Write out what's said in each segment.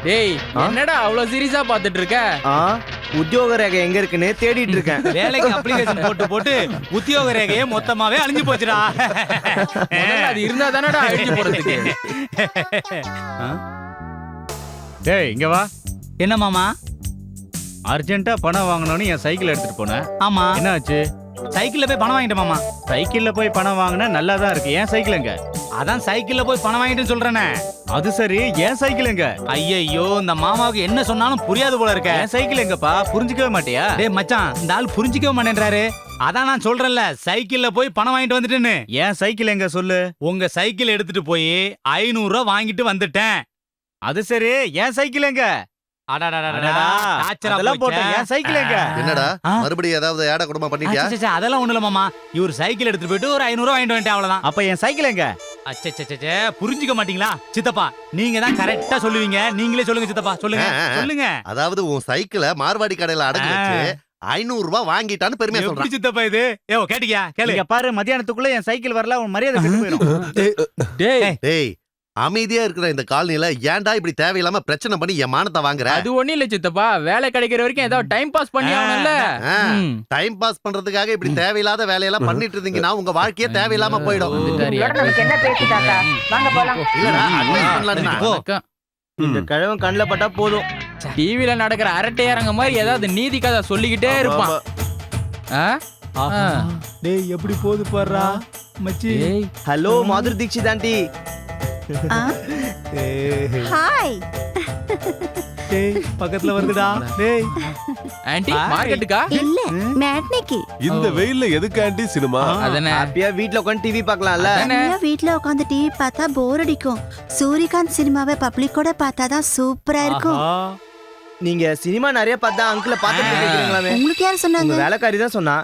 டேய் என்னடா அவ்வளவு சீரியஸா பாத்துட்டு இருக்க? உத்தியோக ரேகை எங்க இருக்குன்னு தேடிட்டு இருக்கேன். வேலைக்கு அப்ளிகேஷன் போட்டு உத்தியோக ரேகையே மொத்தமாவே அழிஞ்சு போச்சுடா. அது இருந்தா தானடா அழிஞ்சு போறதுக்கு. டேய் இங்க வா. என்ன மாமா? அர்ஜென்ட்டா பணம் வாங்கணும்னு என் சைக்கிள் எடுத்துட்டு போனேன். ஆமா. என்ன ஆச்சு? சைக்கிள்ல போய் பணம் வாங்கிட்டேன் மாமா. சைக்கிள்ல போய் பணம் வாங்கினா நல்லா தான் இருக்கு. ஏன் சைக்கிள் எங்க? அதான் சைக்கிள்ல போய் பணம் வாங்கிட்டேன்னு சொல்றேனே. அது சரி, ஏன் சைக்கிள் எங்க? ஐயோ, இந்த மாமாவுக்கு என்ன சொன்னாலும் புரியாது போல இருக்க. என் சைக்கிள் எங்கப்பா? புரிஞ்சுக்கவே மாட்டியா? டேய் மச்சான், இந்த ஆள் புரிஞ்சிக்கவே மாட்டேன்றாரு. அதான் நான் சொல்றேன்ல, சைக்கிள்ல போய் பணம் வாங்கிட்டு வந்துட்டேன்னு. ஏன் சைக்கிள் எங்க சொல்லு? உங்க சைக்கிள் எடுத்துட்டு போய் 500 ரூபாய் வாங்கிட்டு வந்துட்டேன். அது சரி, ஏன் சைக்கிள் எங்க? அதெல்லாம் போட்டேன். ஏன் சைக்கிள் எங்க? என்னடா மறுபடியும் ஏதாவது ஏடா குடும்பம் பண்ணிட்டியா? அதெல்லாம் ஒண்ணு இல்ல மாமா. இவர் சைக்கிள் எடுத்துட்டு போயிட்டு ஒரு 500 ரூபாய் வாங்கிட்டு வந்துட்டேன், அவ்வளவுதான். அப்ப என் சைக்கிள் எங்க? அச்சச்சே, புரிஞ்சுக்க மாட்டீங்களா சித்தப்பா? நீங்க தான் கரெக்டா சொல்லுவீங்க. நீங்களே சொல்லுங்க சித்தப்பா, சொல்லுங்க சொல்லுங்க. அதாவது உன் சைக்கிளை மார்வாடி கடையில அடகு வச்சு 500 ரூபாய் வாங்கிட்டான்னு பெருமையா எப்படி சொல்றான். சித்தப்பா இது? ஏ கேட்டியா? கேளுங்க பாரு, மத்தியானத்துக்குள்ள என் சைக்கிள் வரல, உன் மரியாதை கெட்டு போயிடும். டேய் அமைதியா இருக்கிற இந்த காலனில ஏன்டா இப்படி தேவையில்லாம பிரச்சனை பண்ணி என் மானத்தை வாங்குற? அது ஒண்ணு இல்ல சித்தப்பா, வேலை கிடைக்கிற வரைக்கும் ஏதாவது டைம் பாஸ் பண்ணி ஆகணும்ல. டைம் பாஸ் பண்றதுக்காக இப்படி தேவையில்லாத வேலையெல்லாம் பண்ணிட்டு இருந்தீங்கன்னா உங்க வாழ்க்கையே தேவையில்லாம போயிடும். என்ன பேசிட்டாக்கா? வாங்க போலாம். இல்லடா, advice பண்ணலாம்னா. இந்த கிழவன் கண்ணுல பட்டா போதும். டிவில நடக்கிற அரட்டை அரங்க மாதிரி ஏதாவது நீதி கதை சொல்லிக்கிட்டே இருப்பான். டேய் எப்படி போகுது பாருடா மச்சி. ஹலோ மாதுரி தீக்ஷித் ஆண்டி. ஹாய். டேய் பக்கத்துல வந்துடா. டேய் ஆன்ட்டி மார்க்கெட்டுக்கா? இல்ல மேட்னிக்கு. இந்த வெயில்ல எதுக்கு ஆண்டி சினிமா? அதனே ஹாப்பியா வீட்ல உட்கார்ந்து டிவி பார்க்கலாம்ல. தனியா வீட்ல உட்கார்ந்து டிவி பார்த்தா போர் அடிக்கும். சூரியகாந்த் சினிமாவை பப்ளிக்கோட பார்த்தாதான் சூப்பரா இருக்கும். நீங்க சினிமா நிறைய பார்த்தா அங்கிள பாத்துட்டு இருக்கீங்களாமே. உங்களுக்கு யார் உங்க சொன்னாங்க? வேலைக்காரி தான் சொன்னா.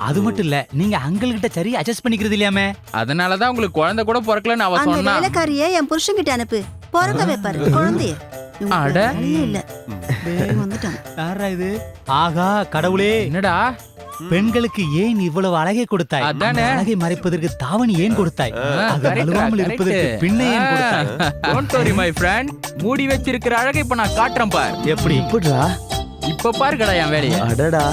அது மட்டும் இல்ல, நீங்க அங்கிள் கிட்ட சரி அட்ஜஸ்ட் பண்ணிக்கிறது இல்லையாமே. அதனாலதான் உங்களுக்கு குழந்தை கூட பிறக்கலன்னு அவ அந்த சொன்னா. வேலைக்காரியை என் புருஷன் கிட்ட அனுப்பு. பிறக்க வைப்பாரு குழந்தைய. அட. இல்ல வந்துட்டான். யாரா இது? ஆகா கடவுளே, என்னடா பெண்களுக்கு ஏன் இவ்வளவு அழகை கொடுத்தாய்? அதானே. அழகை மறைப்பதற்கு தாவணி ஏன் கொடுத்தாய்? அது அழுவாமல் இருப்பதற்கு பின்னை ஏன் கொடுத்தாய்? டோன்ட் வரி மை ஃப்ரெண்ட், மூடி வச்சிருக்கிற அழகை இப்ப நான் காட்டுறேன் பார். எப்படி? எப்படிடா? இப்ப பாருங்கடா என் வேலைய. அடடா.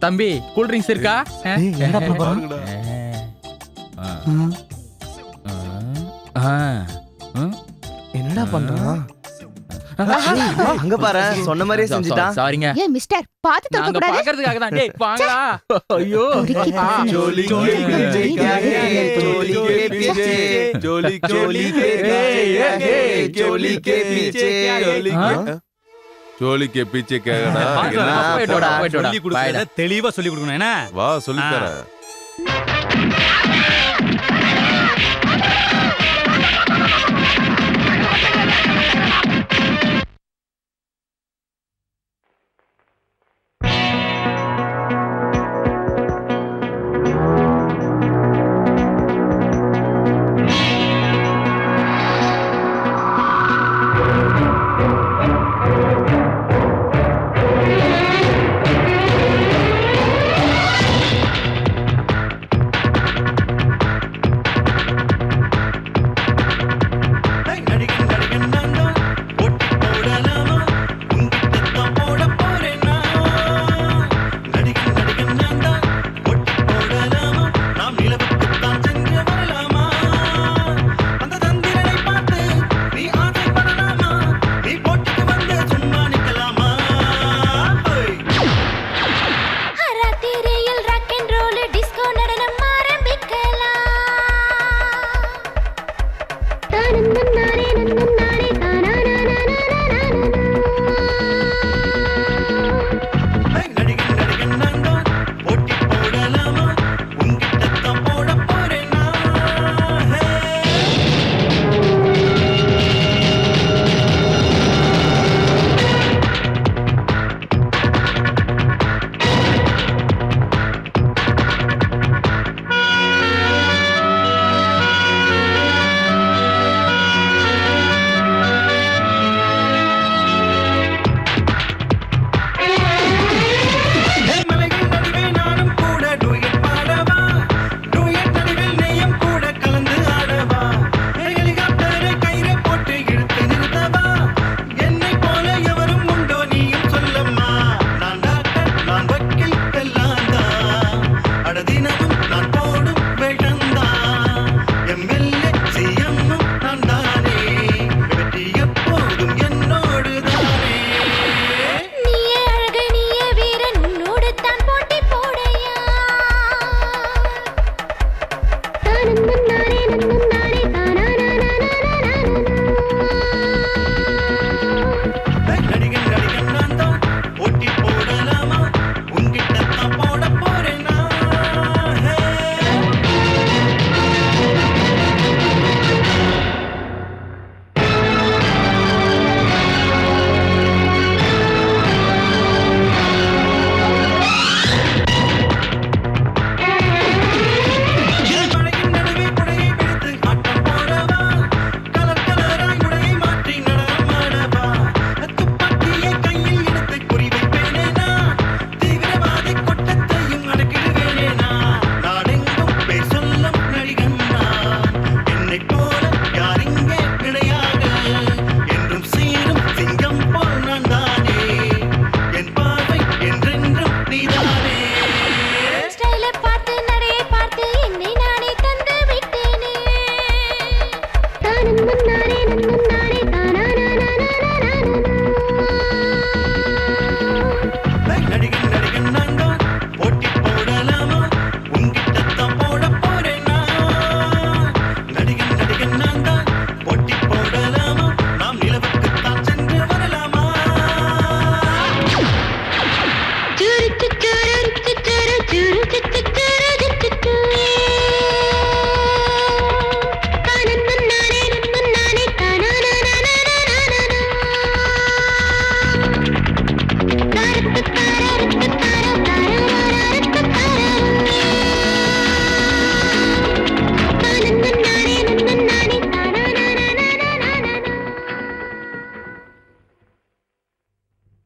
தம்பி கூல் ட்ரிங்க்ஸ் இருக்கா? என்னடா பண்ண போறோம்? என்னடா பண்றான்? அங்க பாரு, சொன்ன மாதிரியே செஞ்சுட்டான். சாரிங்க, ஏன் மிஸ்டர் பாத்து தூக்க நாங்க கூடாது? பாக்குறதுக்காக தான். டேய் வாங்கடா. ஐயோ चोली के पीछे चोली के पीछे चोली चोली के पीछे चोली के पीछे चोली के पीछे கேங்கடா. போய்டா போய்டா. சொல்லி கொடுக்கறத தெளிவா சொல்லி கொடுக்கணும். என்ன? வா சொல்லி தரேன்.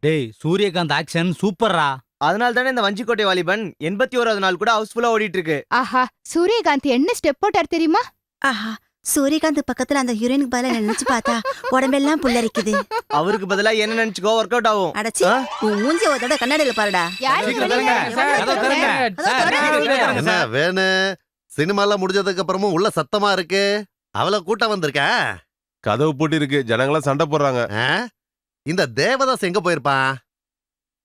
டேய் சூரியகாந்த் ஆக்ஷன் சூப்பர்ரா. அதனால தானே இந்த வஞ்சிக்கோட்டை வாலிபன் 81வது நாள் கூட ஹவுஸ்ஃபுல்லா ஓடிட்டு இருக்கு. ஆஹா சூரியகாந்த் என்ன ஸ்டெப் போட்டார் தெரியுமா? ஆஹா சூரியகாந்த் பக்கத்துல அந்த ஹீரோயினுக்கு பதிலா நினைச்சு பார்த்தா உடம்பெல்லாம் புல்லரிக்குது. அவருக்கு பதிலா என்ன நினைச்சுக்கோ ஒர்க் அவுட் ஆகும். அடச்சி உன் மூஞ்சி ஒரு தடவை கண்ணாடியில பாருடா. சீக்கிரம் தரங்க. சார், கதவு திறங்க. சார், சீக்கிரம் தரங்க. என்ன வேணு சினிமாலாம் முடிஞ்சதுக்கு அப்புறமும் உள்ள சத்தமா இருக்கு. அவள கூட்டம் வந்திருக்க. கதவு பூட்டி இருக்கு, ஜனங்களா சண்டை போடுறாங்க. இந்த தேவதாஸ் எங்க போயிருப்பான்?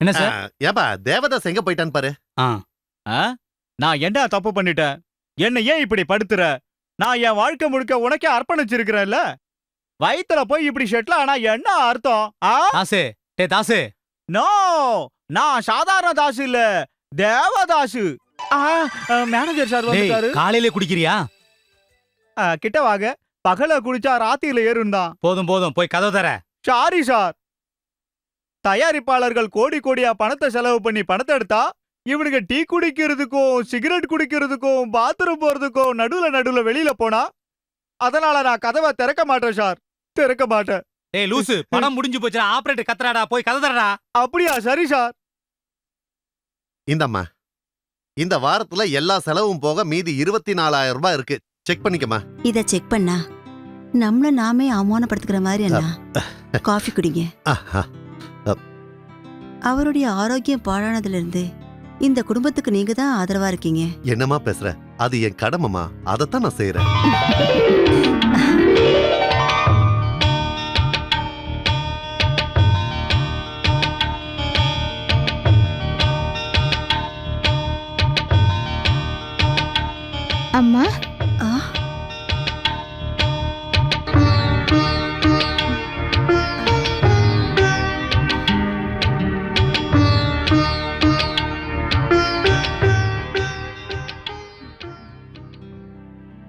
என்ன சார்? ஏப்பா தேவதாஸ் எங்க போயிட்டான்னு பாரு. நான் என்ன தப்பு பண்ணிட்டேன்? என்ன ஏன் இப்படி படுத்துற? நான் என் வாழ்க்கை முழுக்க உனக்கே அர்ப்பணிச்சிருக்கிறேன்ல. வயித்துல போய் இப்படி ஷெட்ல ஆனா என்ன அர்த்தம்? தாசு டேய் தாசு. நோ, நான் சாதாரண தாசு இல்ல, தேவதாசு. மேனேஜர் சார் டேய் வந்துட்டாரு. காலையிலே குடிக்கிறியா? கிட்ட வாங்க. பகல குடிச்சா ராத்திரில ஏறுந்தான். போதும் போதும் போய் கதவு தர. Sorry sir. தயாரிப்பாளர்கள் கோடி கோடியா பணத்தை செலவு பண்ணி பணத்தை எடுத்தா இவனுக்கு டீ குடிக்கிறதுக்கும் சிகரெட் குடிக்கிறதுக்கும் பாத்ரூம் போறதுக்கும் நடுவுல வெளியில போனா அதனால நான் கதவை திறக்க மாட்டேன் சார், திறக்க மாட்டேன். டேய் லூசு, படம் முடிஞ்சு போச்சுடா. ஆபரேட்டர் கத்துறாடா, போய் கதவு தரடா. அப்படியா? சரி சார். இந்தம்மா இந்த வாரத்துல எல்லா செலவும் போக மீதி 24,000 ரூபாய் இருக்கு. செக் பண்ணிக்கமா. இத செக் பண்ணா நம்மள நாமே அவமானப்படுத்துக்கிற மாதிரி அண்ணா. காஃபி குடிங்க. அவருடைய ஆரோக்கியம் பாழானதுல இருந்து இந்த குடும்பத்துக்கு நீங்க தான் ஆதரவா இருக்கீங்க. என்னமா பேசுற? அது என் கடமைமா, அதைத்தான் நான் செய்யறேன். அம்மா ஆ,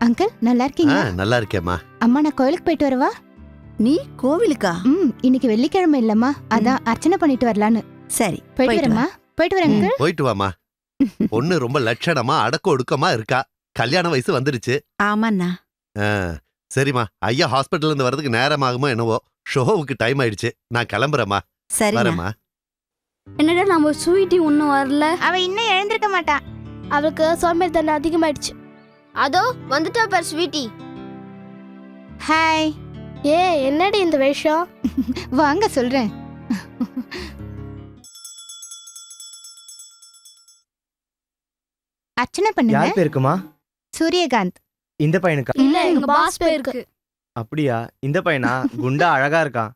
அங்கிள் நல்லா இருக்கீங்களா? நல்லா இருக்கேம்மா. அம்மா நான் கோயிலுக்கு போயிட்டு வரவா? நீ கோவிலுக்கா? இன்னைக்கு வெள்ளிக்கிழமை இல்லம்மா, அதான் அர்ச்சனை பண்ணிட்டு வரலான்னு. சரி போயிட்டு போயிட்டு வரேம்மா. போயிட்டு வரேன் அங்கிள். போயிட்டு வாமா. பொண்ணு ரொம்ப லட்சணமா அடக்க ஒடுக்கமா இருக்கா. கல்யாண வயசு வந்துருச்சு. ஆமாண்ணா. சரிம்மா, ஐயா ஹாஸ்பிட்டல்ல இருந்து வரதுக்கு நேரம் ஆகுமோ என்னவோ. ஷோவுக்கு டைம் ஆயிடுச்சு. நான் கிளம்புறேம்மா. சரிண்ணா. வரேம்மா. என்னடா நம்ம ஸ்வீட்டி இன்னும் வரல. அவ இன்னும் எழுந்திருக்க மாட்டா. அவளுக்கு சோம்பேறித்தனம் அதிகமாயிடுச்சு. அதோ வந்துட்டா பார் ஸ்வீட்டி. ஹாய். ஏ என்னடி இந்த வேஷம்? வாங்க சொல்றேன். அர்ச்சனை பண்ணுங்க. யார் பேருக்குமா? சூரியகாந்த். இந்த பையனுக்கா? இல்ல எங்க பாஸ் பேருக்கு. அப்படியா? இந்த பையனா? குண்டா அழகா இருக்கான்.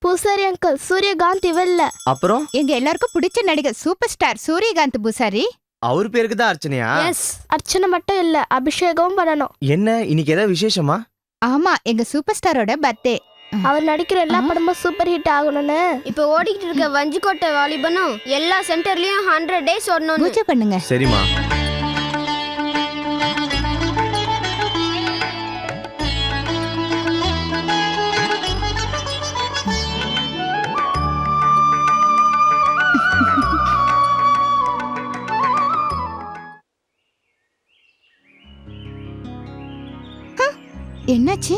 பூசாரி அங்கிள் சூரியகாந்த் இவல்ல. அப்புறம் எங்க எல்லாருக்கும் பிடிச்ச நடிகர் சூப்பர் ஸ்டார் சூரியகாந்த் பூசாரி. அவர் பேருக்கு தான் அர்ச்சனையா? எஸ், அர்ச்சனை மட்டும் இல்ல, அபிஷேகமும் பண்ணணும். என்ன இன்னைக்கு ஏதாவது விசேஷமா? ஆமா, எங்க சூப்பர் ஸ்டாரோட பர்த்டே. அவர் நடிக்கிற எல்லா படமும் சூப்பர் ஹிட் ஆகணும்னு இப்ப ஓடிக்கிட்டு இருக்க வஞ்சிக்கோட்டை வாலிபனும் எல்லா சென்டர்லயும் 100 days ஓடணும். பூஜை பண்ணுங்க. சரிம்மா. என்னாச்சு?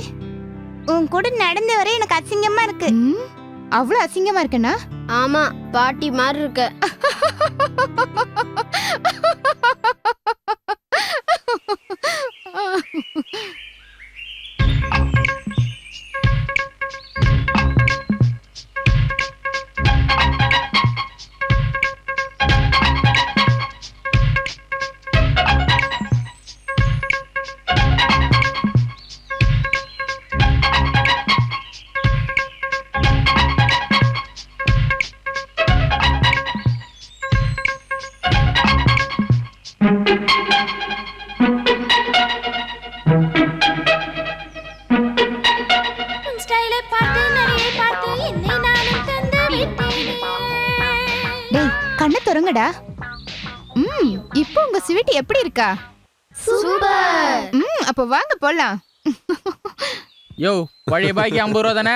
உன் கூட நடந்து வர எனக்கு அசிங்கமா இருக்கு. அவ்வளவு அசிங்கமா இருக்கனா? ஆமா, பாட்டி மாதிரி இருக்க. டேய் கண்ணை திறங்கடா. இப்போ உங்க ஸ்வீட் எப்படி இருக்கா? சூப்பர். அப்ப வாங்க போலாம். யோ, பழைய பாய்க்கு 50 ரூபா தானே?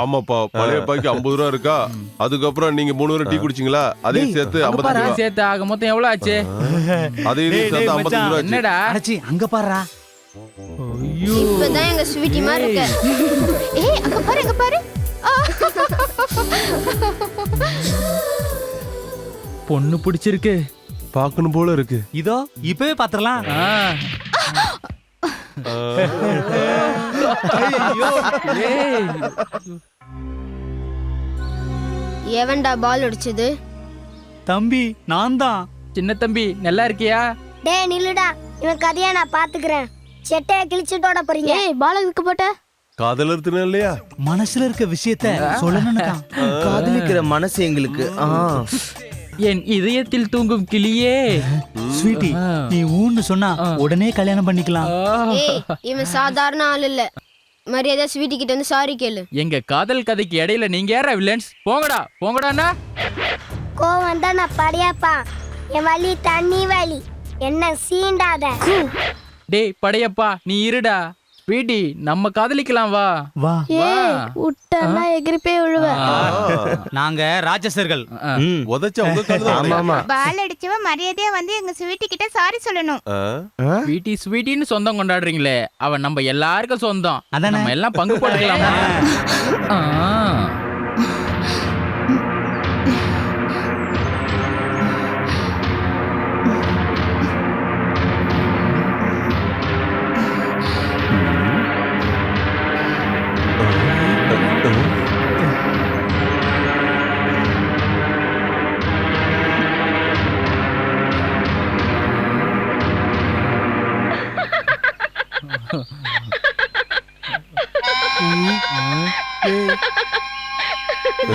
ஆமாப்பா, பழைய பாய்க்கு 50 ரூபா இருக்கா? அதுக்கப்புறம் நீங்க 3 பேரும் டீ குடிச்சீங்களா? அதையும் சேர்த்து 50 ரூபா. சேர்த்து ஆக மொத்தம் எவ்வளவு ஆச்சு? அதையும் சேர்த்து 50 ரூபா ஆச்சு. என்னடா? அடச்சி அங்க பாருடா. இப்பதான் எங்க ஸ்வீட்டி மாதிரி இருக்க. ஏய் அங்க பாரு, அங்க பாரு. பொண்ணு பிடிச்சிருக்கு. பார்க்கணும் போல இருக்கு. இதோ இப்பவே பாத்துறலாம். ஆ. ஏய். எவன்டா பால் அடிச்சது? தம்பி நான் தான். சின்ன தம்பி நல்லா இருக்கியா? டேய் நில்லுடா, இவன் கதையா நான் பாத்துக்கிறேன். செட்டைய கிழிச்சுட்டோட போறீங்க. ஏய் பால் எதுக்கு போட்ட? காதலர்த்துனா இல்லையா? மனசுல இருக்க விஷயத்த சொல்லணும்னு காதலிக்கிற மனசு எங்களுக்கு. என் இதயத்தில் தூங்கும் கிளியே. ஸ்வீட்டி நீ ஊன்னு சொன்னா உடனே கல்யாணம் பண்ணிக்கலாம். ஏய் இவன் சாதாரண ஆள் இல்ல. மரியாதை ஸ்வீட்டி கிட்ட வந்து சாரி கேளு. எங்க காதல் கதைக்கு இடையில நீங்க யாரா வில்லன்ஸ்? போங்கடா போங்கடாண்ணா. கோவம் வந்தா நான் படையாப்பா. என் வலி தண்ணி வலி. என்ன சீண்டாத. டேய் படையப்பா நீ இருடா. ஸ்வீட்டி நம்ம காதலிக்கலாம் வா. வா. ஏய் விட்டனா எகிரி போய் விழுவ. நாங்க ராட்சசர்கள். உதைச்சா உங்க கால் தான். ஆமா ஆமா. பால் அடிச்சவ மரியாதையா வந்து எங்க ஸ்வீட்டி கிட்ட சாரி சொல்லணும். ஸ்வீட்டி ஸ்வீட்டின்னு சொந்தம் கொண்டாடுறீங்களே, அவன் நம்ம எல்லாருக்கும் சொந்தம். அதானே? நம்ம எல்லாம் பங்கு போட்டுக்கலாமா? ஆ.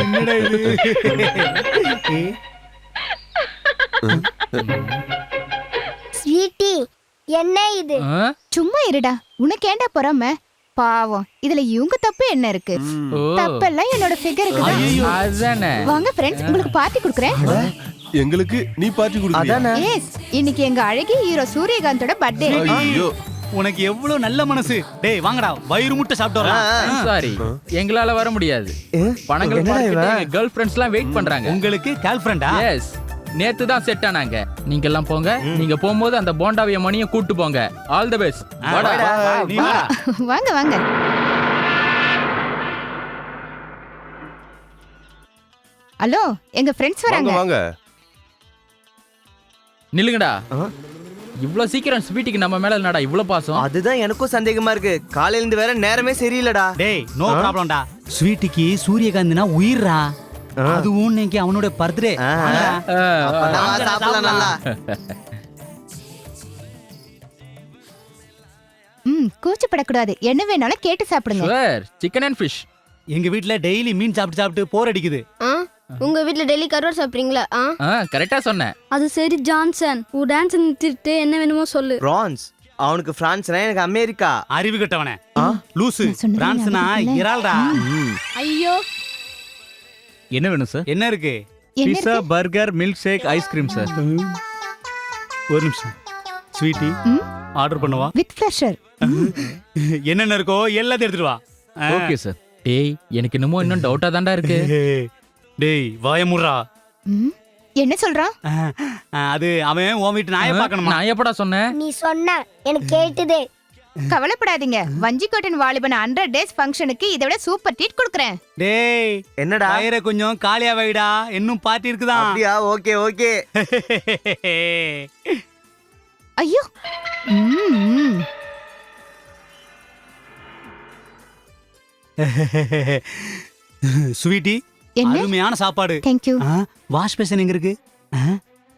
என்னடா இது? ஸ்வீட்டி என்ன இது? ஆ? சும்மா இருடா, உனக்கு ஏண்டா பொறாம? பாவம், இதுல இவங்க தப்பு என்ன இருக்கு? ஓ. தப்பெல்லாம் என்னோட ஃபிகருக்கு தான். அதானே. வாங்க ஃப்ரெண்ட்ஸ், உங்களுக்கு பார்ட்டி கொடுக்குறேன். எங்களுக்கு நீ பார்ட்டி கொடுக்கறியா? அதானே. எஸ், இன்னைக்கு எங்க அழகி ஹீரோ சூரியகாந்தோட பர்த்டே. ஐயோ. உனக்கு எவ்வளவு நல்ல மனசு. டேய் வாங்கடா, வயிறு முட்டை சாப்பிட்டு வரலாம். சாரி, எங்களால வர முடியாது. பணங்கள் என்னடா இவன்? எங்க கேர்ள் ஃபிரெண்ட்ஸ் எல்லாம் வெயிட் பண்றாங்க. உங்களுக்கு கேர்ள் ஃப்ரெண்டா? எஸ், நேத்து தான் செட் ஆனாங்க. நீங்க எல்லாம் போங்க. நீங்க போகும்போது அந்த போண்டாவிய மணியை கூட்டு போங்க. All the best. நீ வாடா. வாங்க வாங்க. ஹலோ, எங்க ஃப்ரெண்ட்ஸ் வாங்க வராங்க. வாங்க. நில்லுங்கடா. இவ்ளோ சீக்கிரம் ஸ்வீட்டிக்கு நம்ம மேல என்னடா இவ்ளோ பாசம்? அதுதான் எனக்கும் சந்தேகமா இருக்கு. காலையில இருந்து வேற நேரமே சரியில்லடா. டேய் நோ ப்ராப்ளம்டா. ஸ்வீட்டிக்கு சூரியகாந்த்னா உயிர்ரா. அதுவும் இன்னைக்கு அவனோட பர்த்டே. சாப்பிடலாம் நல்லா. கூச்சப்படக்கூடாது. என்ன வேணாலும் கேட்டு சாப்பிடுங்க. Sure, chicken and fish. எங்க வீட்ல டெய்லி மீன் சாப்பிட்டு சாப்பிட்டு போர் அடிக்குது. ஆ உங்க வீட்ல டெய்லி கருவாடு சாப்பிடுறீங்களா? கரெக்டா சொன்னேன். அது சரி ஜான்சன், உன் டான்ஸ் நிறுத்திட்டு என்ன வேணுமோ சொல்லு. பிரான்ஸ். அவனுக்கு பிரான்ஸ்னா எனக்கு அமெரிக்கா. அறிவு கட்டவனே. லூசு. நான் சொன்னது பிரான்ஸ்னா ஞாபகம் இல்ல. இறால்டா. ஐயோ என்ன வேணும் சார்? என்ன இருக்கு? என்ன பிஸா, இருக்கு? Burger, milkshake, ice cream sir. ஒரு நிமிஷம். Sweetie hmm? ஆர்டர் பண்ணவா? With pleasure. என்னென்ன இருக்கோ எல்லாத்தையும் எடுத்துட்டு வா. Okay sir. டேய், எனக்கு என்னமோ இன்னும் டவுட்டா தான்டா இருக்கு. டேய் வாயமுறா. என்ன சொல்றான்? அது அவன் உன் வீட்டு நாயை பார்க்கணுமா? நான் எப்படா சொன்னேன்? நீ சொன்ன எனக்கு கேட்டுதே. கவலைப்படாதீங்க, வஞ்சிக்கோட்டன் வாலிபன் 100 டேஸ் ஃபங்க்ஷனுக்கு இதை விட சூப்பர் ட்ரீட் கொடுக்குறேன். டேய் என்னடா? வயிறை கொஞ்சம் காலியா வைடா, இன்னும் பார்ட்டி இருக்குதான். அப்படியா? Okay okay. ஐயோ. ம். ஸ்வீட்டி என்ன? அருமையான சாப்பாடு. Thank you. வாஷ் பேஷன் எங்க இருக்கு?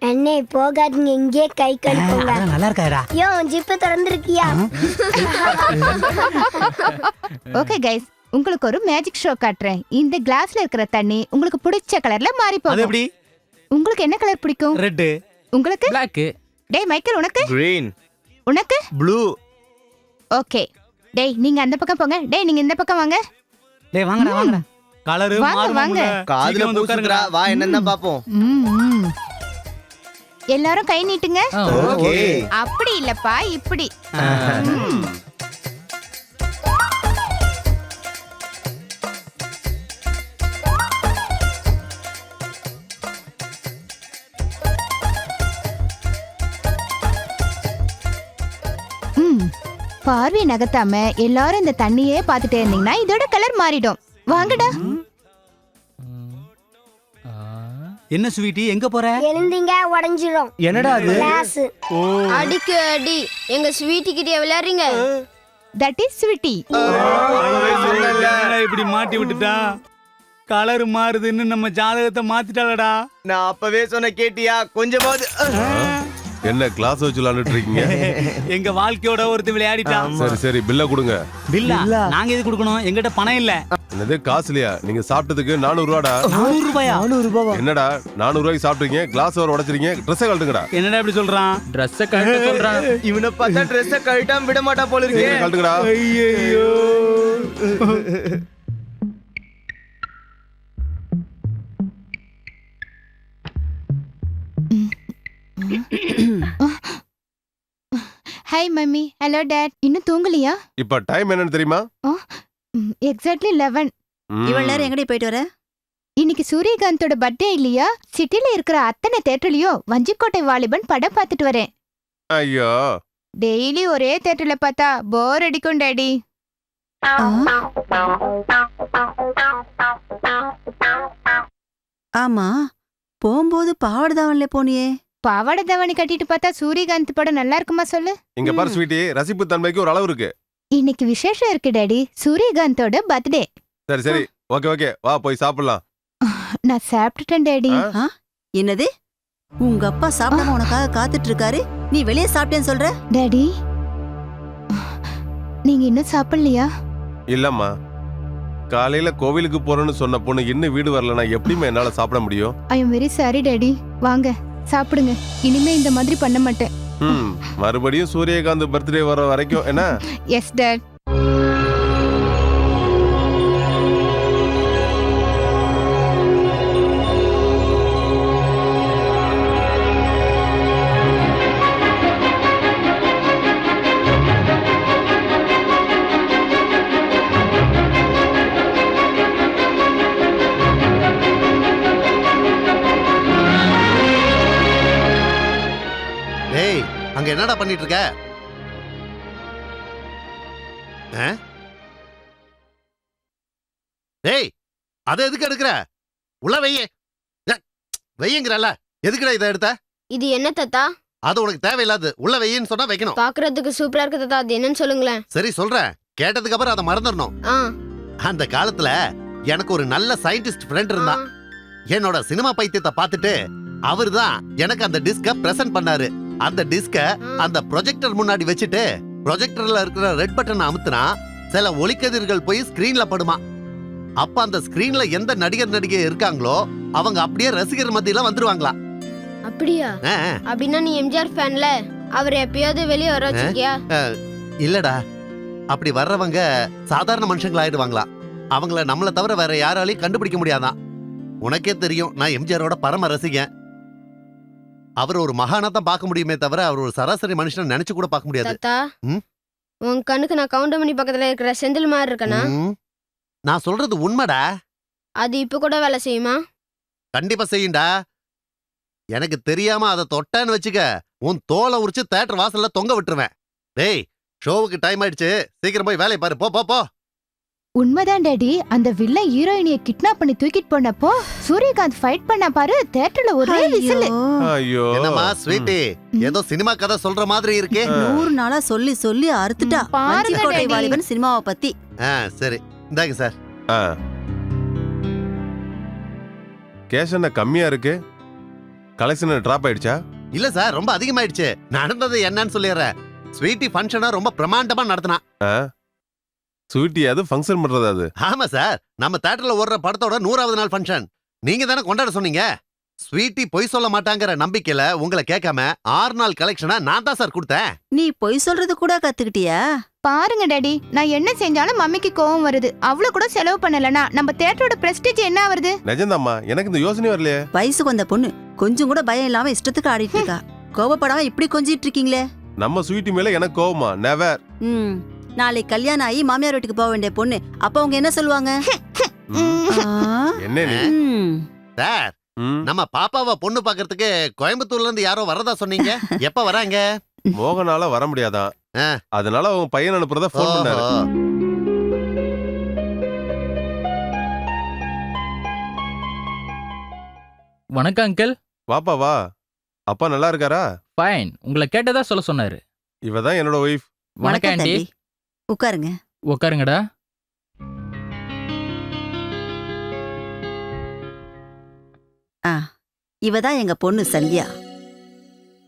அண்ணே போகாதீங்க, இங்கே கை கழுவுங்க. அதான் நல்லா இருக்காடா. யோ ஜிப்பு திறந்திருக்கியா? ஓகே கைஸ், உங்களுக்கு ஒரு மேஜிக் ஷோ காட்டுறேன். இந்த கிளாஸ்ல இருக்கிற தண்ணி உங்களுக்கு பிடிச்ச கலர்ல மாறி அது போகும். எப்படி? உங்களுக்கு என்ன கலர் பிடிக்கும்? ரெட். உங்களுக்கு? Black. டேய் மைக்கேல், உனக்கு? கிரீன். உனக்கு? ப்ளூ. ஓகே. டேய் நீங்க அந்த பக்கம் போங்க. டேய் நீங்க இந்த பக்கம் வாங்க. டேய் வாங்கடா வாங்கடா. கலர் வாங்க, மாறும். வாங்க. காதுல பூசுறா. வா என்னன்னா பாப்போம். ம். எல்லாரும் கை நீட்டுங்க. ஓகே. அப்படி இல்லப்பா, இப்படி. பார்வை நகர்த்தாம எல்லாரும் இந்த தண்ணியே பார்த்துட்டே இருந்தீங்கன்னா இதோட கலர் மாறிடும். வாங்கடா. என்ன ஸ்வீட்டி எங்க போற? எழுந்தீங்க உடஞ்சிரும் என்னடா அது கிளாஸ். அடிக்கு அடி எங்க ஸ்வீட்டி கிட்டே விளையாடுறீங்க. That is sweetie. என்னடா இப்படி மாட்டி விட்டுட்டா? கலர் மாறுதுன்னு நம்ம ஜாதகத்தை மாத்திட்டாளடா. நான் அப்பவே சொன்ன கேட்டியா கொஞ்சமாவது என்ன கிளாஸ் வச்சு விளையாண்டுட்டு இருக்கீங்க? எங்க வாழ்க்கையோட ஒருத்தர் விளையாடிட்டான். சரி சரி பில்ல கொடுங்க. பில்லா? நாங்க எது கொடுக்கணும்? எங்கிட்ட பணம் இல்ல. என்னது காசுலையா? நீங்க சாப்பிட்டதுக்கு 400 ரூபாடா. 400 ரூபாயா? 400 ரூபாவா? என்னடா 400 ரூபாய்க்கு சாப்பிட்டீங்க, கிளாஸ் வர உடைச்சிருக்கீங்க, ட்ரெஸ்ஸை கழட்டுங்கடா. என்னடா இப்படி சொல்றான்? ட்ரெஸ்ஸை கழட்ட சொல்றான். இவனை பார்த்தா ட்ரெஸ்ஸை கழட்டாம விட மாட்டா போல இருக்கு. சீக்கிரம் கழட்டுங்கடா. ஐயோ. Hi mummy. Hello dot. இன்னும் தூங்கலையா? இப்ப டைம் என்னன்னு தெரியுமா? எக்ஸாக்ட்லி 11. இவ்வளவு நேரம் எங்கடி போயிட்டு வர? இன்னைக்கு சூரியகாந்தோட பர்த்டே இல்லையா? சிட்டில இருக்கிற அத்தனை தேட்டர்லயும் வஞ்சிக்கோட்டை வாலிபன் படம் பார்த்துட்டு வரேன். ஐயோ டெய்லி ஒரே தேட்டர்ல பார்த்தா போர் அடிக்கும் டாடி. ஆமா, போகும்போது பாவாடை தாவணில போனியே. பாவாடை தாவணி கட்டிட்டு பார்த்தா சூரியகாந்த் படம் நல்லா இருக்குமா சொல்லு? இங்க பாரு ஸ்வீட்டி, ரசிப்பு தன்மைக்கு ஒரு அளவு இருக்கு. இன்னைக்கு விசேஷம் இருக்கு டாடி. சூரியகாந்தோட பர்த்டே. சரி சரி ஓகே ஓகே வா போய் சாப்பிடலாம். நான் சாப்பிட்டுட்டேன் டாடி. என்னது? உங்க அப்பா சாப்பிடாம உனக்காக காத்துட்டு இருக்காரு, நீ வெளியே சாப்பிட்டேன்னு சொல்ற? டாடி நீங்க இன்னும் சாப்பிடலையா? இல்லம்மா, காலையில கோவிலுக்கு போறேன்னு சொன்ன பொண்ணு இன்னும் வீடு வரலனா எப்படிமா என்னால சாப்பிட முடியும்? I am very sorry daddy. வாங்க சாப்பிடுங்க. இனிமே இந்த மாதிரி பண்ண மாட்டேன். மறுபடியும் சூரியகாந்த் பர்த்டே வர வரைக்கும் என்ன? Yes dad. டேய் அங்க என்னடா பண்ணிட்டு இருக்க? டேய் அதை எதுக்கு எடுக்கிற? உள்ள வையே. வையங்கிறல்ல, எதுக்குடா இதை எடுத்த? இது என்ன தாத்தா? அது உனக்கு தேவையில்லாது. உள்ள வையின்னு சொன்னா வைக்கணும். பாக்குறதுக்கு சூப்பரா இருக்கு தாத்தா. அது என்னன்னு சொல்லுங்களேன். சரி சொல்றேன், கேட்டதுக்கு அப்புறம் அதை மறந்துடணும். ஆ அந்த காலத்துல எனக்கு ஒரு நல்ல சயின்டிஸ்ட் ஃப்ரெண்ட் இருந்தான். என்னோட சினிமா பைத்தியத்தை பார்த்துட்டு அவர்தான் எனக்கு அந்த டிஸ்க பிரசன்ட் பண்ணாரு. அந்த டிஸ்க அந்த ப்ரொஜெக்டர் முன்னாடி வச்சுட்டு ப்ரொஜெக்டர்ல இருக்கிற ரெட் பட்டனை அமுத்துனா சில ஒளிக்கதிர்கள் போய் ஸ்கிரீன்ல படுமா. அப்ப அந்த ஸ்கிரீன்ல எந்த நடிகர் நடிகை இருக்காங்களோ அவங்க அப்படியே ரசிகர் மத்தியில வந்துருவாங்களா. அப்படியா? அப்படின்னா நீ எம்ஜிஆர் ஃபேன்ல? அவர் எப்பயாவது வெளியே வர வச்சிருக்கியா? இல்லடா, அப்படி வர்றவங்க சாதாரண மனுஷங்களா ஆயிடுவாங்களா. அவங்கள நம்மள தவிர வேற யாராலையும் கண்டுபிடிக்க முடியாதான். உனக்கே தெரியும், நான் எம்ஜிஆரோட பரம ரசிகன். அவர் ஒரு மகானா தான் பார்க்க முடியுமே தவிர அவர் ஒரு சராசரி மனுஷனை நினைச்சு கூட பார்க்க முடியாது. தாத்தா உன் கண்ணுக்கு நான் கவுண்டமணி பக்கத்துல இருக்கிற செந்தில் மாதிரி இருக்கனா? நான் சொல்றது உண்மைடா. அது இப்ப கூட வேலை செய்யுமா? கண்டிப்பா செய்யுண்டா. எனக்கு தெரியாம அதை தொட்டான்னு வச்சுக்க, உன் தோலை உரிச்சு தியேட்டர் வாசல்ல தொங்க விட்டுருவேன். டேய் ஷோவுக்கு டைம் ஆயிடுச்சு, சீக்கிரம் போய் வேலையை பாரு. போ போ போ. உண்மைதான் டாடி. அந்த வில்லன் ஹீரோயினிய கிட்னாப் பண்ணி தூக்கிட்டு போனப்போ சூரியகாந்த் ஃபைட் பண்ண பாரு, தியேட்டர்ல ஒரே விசில். ஐயோ என்னம்மா ஸ்வீட்டி, ஏதோ சினிமா கதை சொல்ற மாதிரி இருக்கே. 100 நாளா சொல்லி சொல்லி அறுத்துட்டா பாருங்க வஞ்சிக்கோட்டை டாடி. வாலிபன் சினிமாவை பத்தி. சரி இந்தாங்க சார். கேஷ் என்ன கம்மியா இருக்கு? கலெக்ஷன் டிராப் ஆயிடுச்சா? இல்ல சார், ரொம்ப அதிகமாயிடுச்சு. நடந்தது என்னன்னு சொல்லிடுறேன். ஸ்வீட்டி ஃபங்க்ஷனா ரொம்ப பிரமாண்டமா நடத்தினா. ஸ்வீட்டி அது ஃபங்க்ஷன் பண்றது அது? ஆமா சார், நம்ம தியேட்டர்ல ஓடுற படத்தோட 100வது நாள் ஃபங்க்ஷன். நீங்க தானே கொண்டாட சொன்னீங்க. ஸ்வீட்டி பொய் சொல்ல மாட்டாங்கிற நம்பிக்கையில உங்களை கேட்காம 6 நாள் கலெக்ஷனா நான் தான் சார் கொடுத்தேன். நீ பொய் சொல்றது கூட கத்துக்கிட்டியா? பாருங்க டாடி, நான் என்ன செஞ்சாலும் மம்மிக்கு கோவம் வருது. அவ்வளவு கூட செலவு பண்ணலனா நம்ம தியேட்டரோட பிரஸ்டீஜ் என்ன வருது? நிஜம்தாம்மா, எனக்கு இந்த யோசனை வரலையே. வயசுக்கு வந்த பொண்ணு கொஞ்சம் கூட பயம் இல்லாம இஷ்டத்துக்கு ஆடிட்டு இருக்கா. கோவப்படாம இப்படி கொஞ்சிட்டு இருக்கீங்களே. நம்ம ஸ்வீட்டி மேல எனக்கு கோவமா? நெவர். நாளைக்கு கல்யாணம் ஆகி மாமியார் வீட்டுக்கு போக வேண்டிய பொண்ணு, அப்ப அவங்க என்ன சொல்லுவாங்க? என்ன நீ? சார், நம்ம பாப்பாவை பொண்ணு பாக்குறதுக்கு கோயம்புத்தூர்ல இருந்து யாரோ வரதா சொன்னீங்க. எப்ப வராங்க? மோகனால வர முடியாதான், அதனால அவங்க பையன் அனுப்புறதா போன் பண்ணாரு. வணக்கம் அங்கிள். வாப்பா வா. அப்பா நல்லா இருக்காரா? ஃபைன். உங்களை கேட்டதா சொல்ல சொன்னாரு. இவ தான் என்னோட ஒய்ஃப். வணக்கம் ஆண்டி. உட்காருங்க. உட்காருங்கடா. இவதான் எங்க பொண்ணு சந்தியா.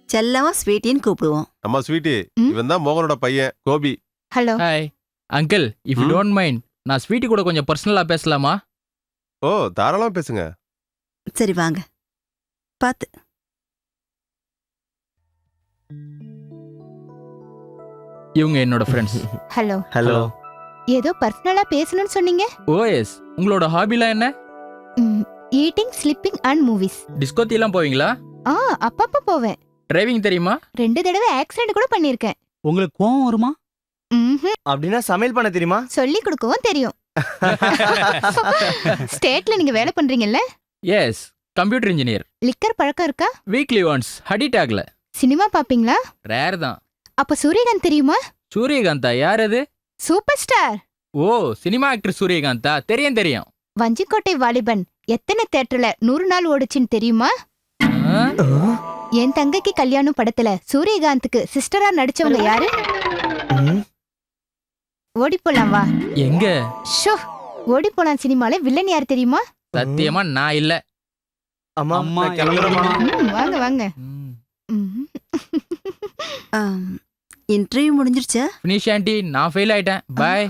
செல்லமா ஸ்வீட்டின்னு கூப்பிடுவோம். அம்மா ஸ்வீட்டி, இவன் தான் மோகனோட பையன் Gopi. Hello. Hi uncle. If you don't mind, நான் ஸ்வீட்டி கூட கொஞ்சம் பர்சனலா பேசலாமா? ஓ தாராளமா பேசுங்க. சரி வாங்க. பாத்து. இவங்க என்னோட ஃப்ரெண்ட்ஸ். ஹலோ. ஹலோ. ஏதோ பர்சனலா பேசணும்னு சொன்னீங்க. ஓஎஸ். உங்களோட ஹாபிலாம் என்ன? Eating, sleeping and movies. டிஸ்கோத்திலாம் போவீங்களா? அப்பப்ப போவேன். டிரைவிங் தெரியுமா? 2 தடவை ஆக்சிடென்ட் கூட பண்ணிருக்கேன். உங்களுக்கு கோவம் வருமா? அப்படின்னா சமையல் பண்ண தெரியுமா? சொல்லி கொடுக்கவும் தெரியும். ஸ்டேட்ல நீங்க வேலை பண்றீங்கல்ல? Yes, computer engineer. லிக்கர் பழக்கம் இருக்கா? Weekly once. ஹடிட் ஆகல. சினிமா பாப்பீங்களா? ரேர் தான். அப்ப சூரியகாந்த் தெரியுமா? சூரியகாந்தா? யார் அது? Super star. Oh, cinema actor சூரியகாந்தா? தெரியும் தெரியும். வஞ்சிக்கோட்டை வாலிபன் எத்தனை தியேட்டர்ல 100 நாள் ஓடுச்சுன்னு தெரியுமா? என் தங்கைக்கு கல்யாணம் படத்துல சூரியகாந்துக்கு சிஸ்டரா நடிச்சவங்க யாரு? ஓடி போலாம் வா. எங்க? ஷோ, ஓடி போலாம் சினிமால வில்லன் யார் தெரியுமா? சத்தியமா நான் இல்ல. அம்மா அம்மா, நான் கிளம்புறேம்மா. வாங்க வாங்க. இன்டர்வியூ முடிஞ்சிருச்சா? ஃபினிஷ் ஆண்டி, நான் ஃபெயில் ஆயிட்டேன். பாய்.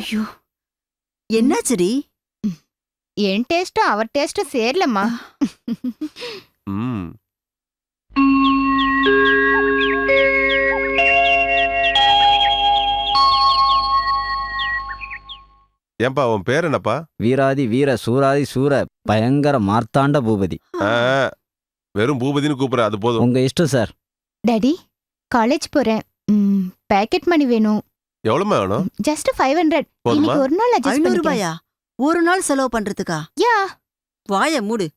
ஐயோ, என்னாச்சுடி? என் டேஸ்டும் அவர் டேஸ்டும் சேரலம்மா. ம். ஏன்பா உன் பேர் என்னப்பா? வீராதி வீர சூராதி சூர பயங்கர மார்த்தாண்ட பூபதி. வெறும் பூபதினு கூப்பிடுற, அது போதும். உங்க இஷ்டம் சார். டாடி, காலேஜ் போறேன். பேக்கெட் மணி வேணும். எவ்வளவு வேணும்? ஜஸ்ட் 500. போதுமா? இன்னைக்கு ஒரு நாள் அட்ஜஸ்ட் 500 பண்ணிக்கிறேன். ரூபாயா? ஒரு நாள் செலவு பண்றதுக்கா? யா. வாய மூடு.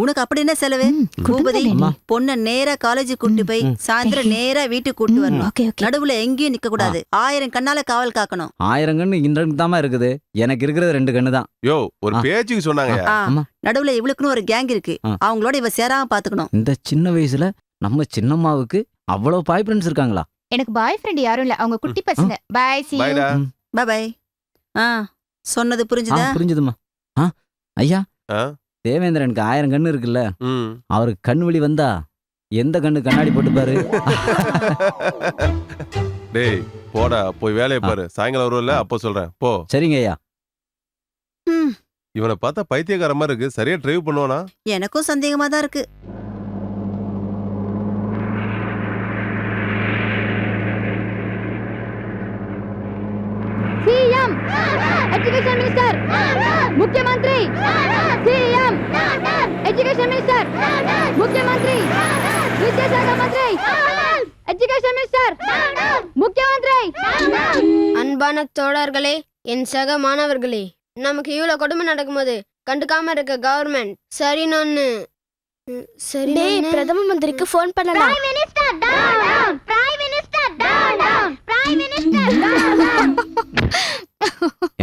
உனக்கு அப்படி என்ன செலவு? பூபதி, அம்மா. பொண்ண நேரா காலேஜுக்கு கூட்டு போய் சாயந்தரம் நேரா வீட்டுக்கு கூட்டு வரணும். Okay okay. நடுவுல எங்கேயும் நிக்க கூடாது. 1000 கண்ணால காவல் காக்கணும். 1000 கண்ணு இன்றைக்கு தாமா இருக்குது. எனக்கு இருக்கிறது 2 கண்ணு தான். யோ, ஒரு பேச்சுக்கு சொன்னாங்க. அம்மா. நடுவுல இவளுக்குன்னு ஒரு கேங் இருக்கு. அவங்களோட இவ சேராம பாத்துக்கணும். இந்த சின்ன வயசுல நம்ம சின்னம்மாவுக்கு அவ்வளவு பாய் ஃப்ரெண்ட்ஸ் இருக்காங்களா? எனக்கு பாய் ஃப்ரெண்ட் யாரும் இல்ல. அவங்க குட்டி பசங்க. Bye, see you. பாய்டா. Bye bye. சொன்னது புரிஞ்சுதா? புரிஞ்சுதுமா. ஐயா, தேவேந்திரனுக்கு 1000 கண்ணு இருக்குல்ல, அவருக்கு கண்ணு வலி வந்தா எந்த கண்ணு கண்ணாடி போட்டுப்பாரு? டேய் போடா, போய் வேலையை பாரு. சாயங்காலம் வருவல, அப்போ சொல்றேன் போ. சரிங்க ஐயா. இவனை பார்த்தா பைத்தியக்கார மாதிரி இருக்கு. சரியா டிரைவ் பண்ணுவானா? எனக்கும் சந்தேகமா தான் இருக்கு. சிஎம், எஜுகேஷன் மினிஸ்டர், முக்கியமந்திரி. சிஎம், எஜுகேஷன் மினிஸ்டர், முக்கியமந்திரி. வித்யாசாகர் மந்திரி, எஜுகேஷன் மினிஸ்டர், முக்கியமந்திரி. அன்பான தோழர்களே, என் சக மாணவர்களே, நமக்கு இவ்வளவு கொடுமை நடக்கும்போது கண்டுக்காம இருக்க கவர்மெண்ட் சரி நான்னு பிரதம மந்திரிக்கு போன் பண்ணலாம்.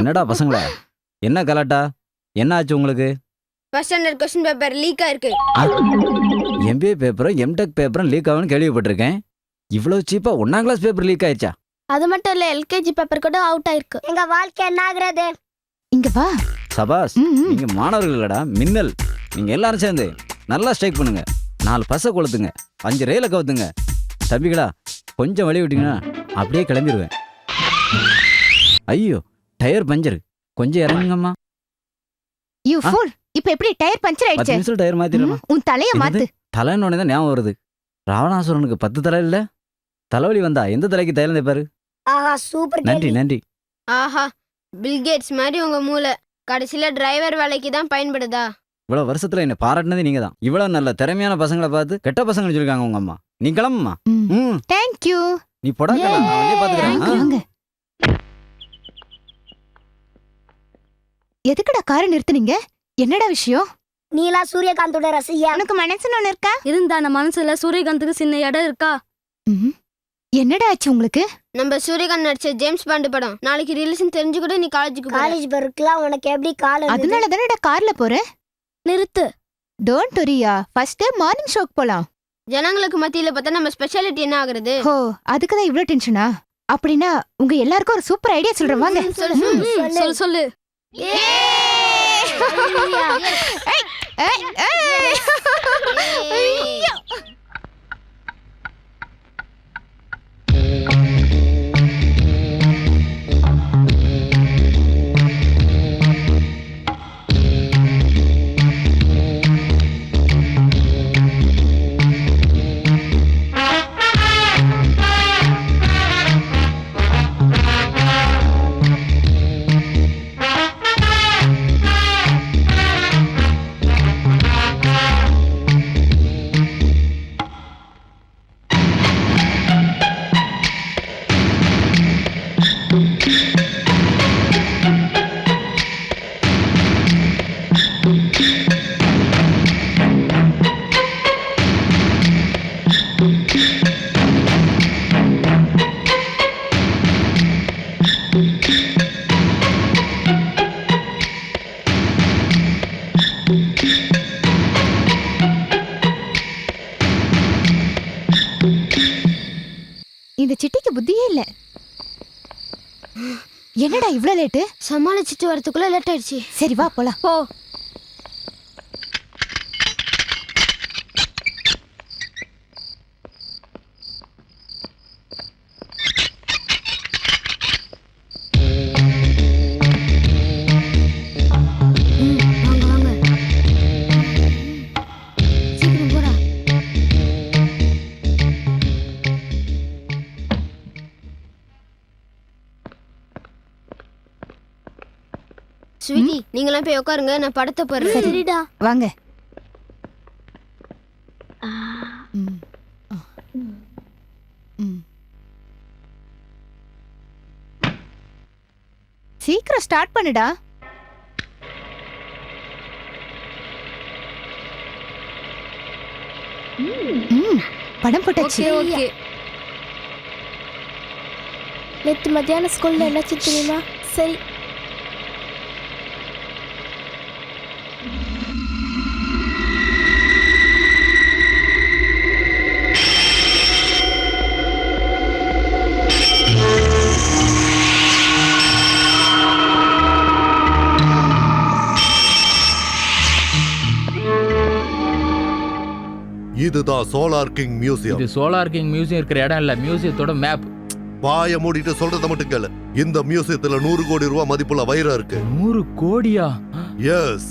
என்னடா பசங்களா, என்ன கலாட்டா? என்ன ஆச்சு உங்களுக்கு? First standard question paper leak ஆயிருக்கு. எம்பிஏ பேப்பரும் எம்டெக் பேப்பரும் லீக் ஆகும்னு கேள்விப்பட்டிருக்கேன். இவ்வளவு சீப்பா 1ஆம் கிளாஸ் பேப்பர் லீக் ஆயிடுச்சா? அது மட்டும் இல்ல, எல்கேஜி பேப்பர் கூட அவுட் ஆயிருக்கு. எங்க வாழ்க்கை என்ன ஆகுறது? இங்க வா. சபாஸ், நீங்க மாணவர்கள் இல்லடா, மின்னல். நீங்க எல்லாரும் சேர்ந்து நல்லா ஸ்ட்ரைக் பண்ணுங்க. 4 பசை கொளுத்துங்க, 5 ரயில கவுத்துங்க. தம்பிகளா, கொஞ்சம் வழி விட்டீங்கன்னா அப்படியே கிளம்பிடுவேன். ஐயோ, டயர் பஞ்சர், கொஞ்சம் இறங்குங்கம்மா. You pool. இப்ப எப்படி டயர் பஞ்சர் 10 ஆயிடுச்சு? நிமிஷம் டயர் மாத்திரமா? உன் தலைய மாத்து. தலைன்னு தான் ஞாபகம் வருது. ராவணாசுரனுக்கு 10 தலை இல்ல? தலைவலி வந்தா எந்த தலைக்கு தைலம் தேப்பாரு? ஆஹா, சூப்பர். நன்றி நன்றி. ஆஹா, பில் கேட்ஸ் மாதிரி உங்க மூளை கடைசியில டிரைவர் வேலைக்கு தான் பயன்படுதா? இவ்வளவு வருஷத்துல என்ன பாராட்டினதே நீங்க தான். இவ்வளவு நல்ல திறமையான பசங்களை பார்த்து கெட்ட பசங்க சொல்லிருக்காங்க உங்க அம்மா. நீ கிளம்புமா. Thank you. நீ போடா, பாத்துக்கிறேன். எதுக்குடா காரை நிறுத்துனீங்க? என்னடா விஷயம்? நீலா சூரியகாந்தோட ரசிகா. உனக்கு மனசுன்னு ஒண்ணு இருக்கா? இருந்தா அந்த மனசுல சூரியகாந்துக்கு சின்ன இடம் இருக்கா? என்னடா ஆச்சு உங்களுக்கு? நம்ம சூரியகாந்த் நடிச்ச ஜேம்ஸ் பாண்ட் படம் நாளைக்கு ரிலீஸ்னு தெரிஞ்சு கூட நீ காலேஜுக்கு காலேஜ் போறதுக்குலாம் உனக்கு எப்படி கால்? அதனால தானடா கார்ல போற. நிறுத்து. டோன்ட் வரியா, ஃபர்ஸ்ட் மார்னிங் ஷோக்கு போலாம். ஜனங்களுக்கு மத்தியில பார்த்தா நம்ம ஸ்பெஷாலிட்டி என்ன ஆகுறது? ஓ, அதுக்கு தான் இவ்ளோ டென்ஷனா? அப்படின்னா உங்க எல்லாருக்கும் ஒரு சூப்பர் ஐடியா சொல்றேன் வாங்க. சொல்லு. இந்த சிட்டிக்கு புத்தியே இல்ல. என்னடா இவ்ளோ லேட்டு? சமாளிச்சிட்டு வரதுக்குள்ள லேட் ஆயிடுச்சு. சரி வா போலாம். போ. ஸ்வீட்டி, நீங்களாம் போய் உட்காருங்க, நான் படத்தை போடுறேன். சரிடா. வாங்க. சீக்கிரம் ஸ்டார்ட் பண்ணுடா. படம் போட்டாச்சு. ஓகே. நேத்து மத்தியானம் ஸ்கூல்ல என்னாச்சு தெரியுமா? சரி. இதுதான் சோலார் கிங் மியூசியம். இது சோலார் கிங் மியூசியம் இருக்கிற இடம் இல்ல, மியூசியத்தோட மேப். வாய மூடிட்டு சொல்றத மட்டும் கேளு. இந்த மியூசியத்துல 100 கோடி ரூபாய் மதிப்புள்ள வைரம் இருக்கு. 100 கோடியா? எஸ்.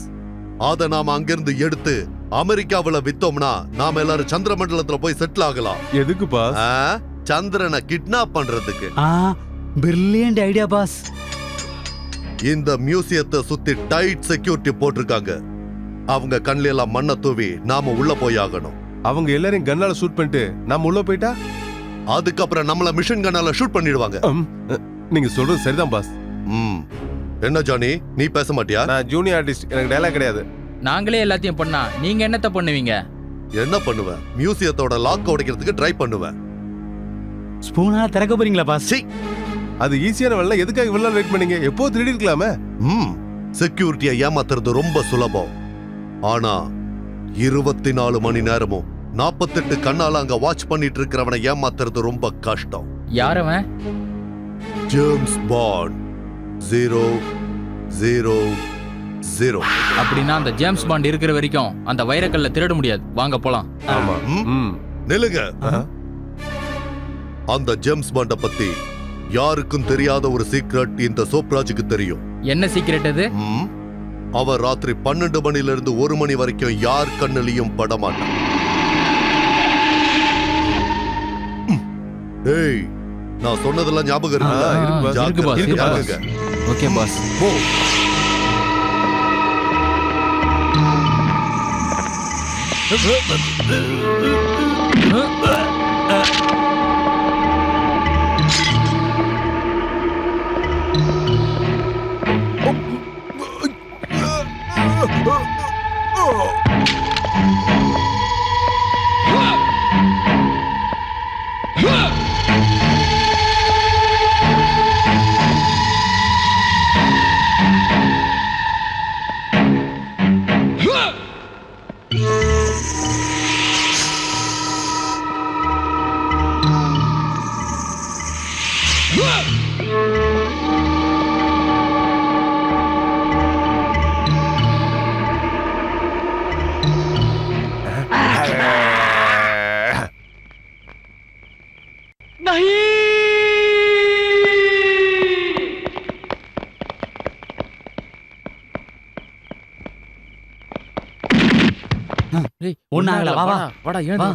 அத நாம அங்கிருந்து எடுத்து அமெரிக்காவுல வித்தோம்னா நாம எல்லாரும் சந்திர மண்டலத்துல போய் செட்டில் ஆகலாம். எதுக்கு பாஸ்? சந்திரனை கிட்னாப் பண்றதுக்கு. Brilliant idea boss. இந்த மியூசியத்தை சுத்தி டைட் செக்யூரிட்டி போட்டிருக்காங்க. அவங்க கண்ணில எல்லாம் மண்ணை தூவி நாம உள்ள போய் ஆகணும். அவங்க எல்லாரையும் கன்னால ஷூட் பண்ணிட்டு நாம உள்ள போயிட்டா அதுக்கப்புறம் நம்மள மிஷன் கன்னால ஷூட் பண்ணிடுவாங்க. நீங்க சொல்றது சரிதான் பாஸ். என்ன ஜானி, நீ பேச மாட்டியா? நான் ஜூனியர் ஆர்டிஸ்ட், எனக்கு டயலாக் கிடையாது. நாங்களே எல்லாத்தையும் பண்ணா நீங்க என்னத்த பண்ணுவீங்க? என்ன பண்ணுவேன்? மியூசியத்தோட லாக் உடைக்கிறதுக்கு ட்ரை பண்ணுவேன். ஸ்பூனா திறக்க போறீங்களா பாஸ்? அது ஈஸியான வேலை, எதுக்காக இவ்வளவு வெயிட் பண்ணீங்க? எப்போ திருடி இருக்கலாமே. செக்யூரிட்டியை ஏமாத்துறது ரொம்ப சுலபம். ஆனா 24 மணி நேரமும் 48 கண்ணால அங்க வாட்ச் பண்ணிட்டு இருக்கிறவனை ஏமாத்துறது ரொம்ப கஷ்டம். யாரவன்? James Bond 000. அப்படின்னா அந்த ஜேம்ஸ் பாண்ட் இருக்கிற வரைக்கும் அந்த வைரக்கல்ல திருட முடியாது. வாங்க போலாம். ஆமா. நில்லுங்க. அந்த ஜேம்ஸ் பாண்ட பத்தி யாருக்கும் தெரியாத ஒரு சீக்ரெட் இந்த சோப்ராஜுக்கு தெரியும். என்ன சீக்ரெட் அது? அவர் ராத்திரி 12 மணில இருந்து 1 மணி வரைக்கும் யார் கண்ணிலையும் படமாட்டான். ஏய், நான் சொன்னதெல்லாம் ஞாபகம் இருக்குல்ல? ஜாக்கிரதையா இருங்க. Okay boss. போ. டேய், ஒண்ணும் ஆகல, வா, வா. வாடா ஏன் வா.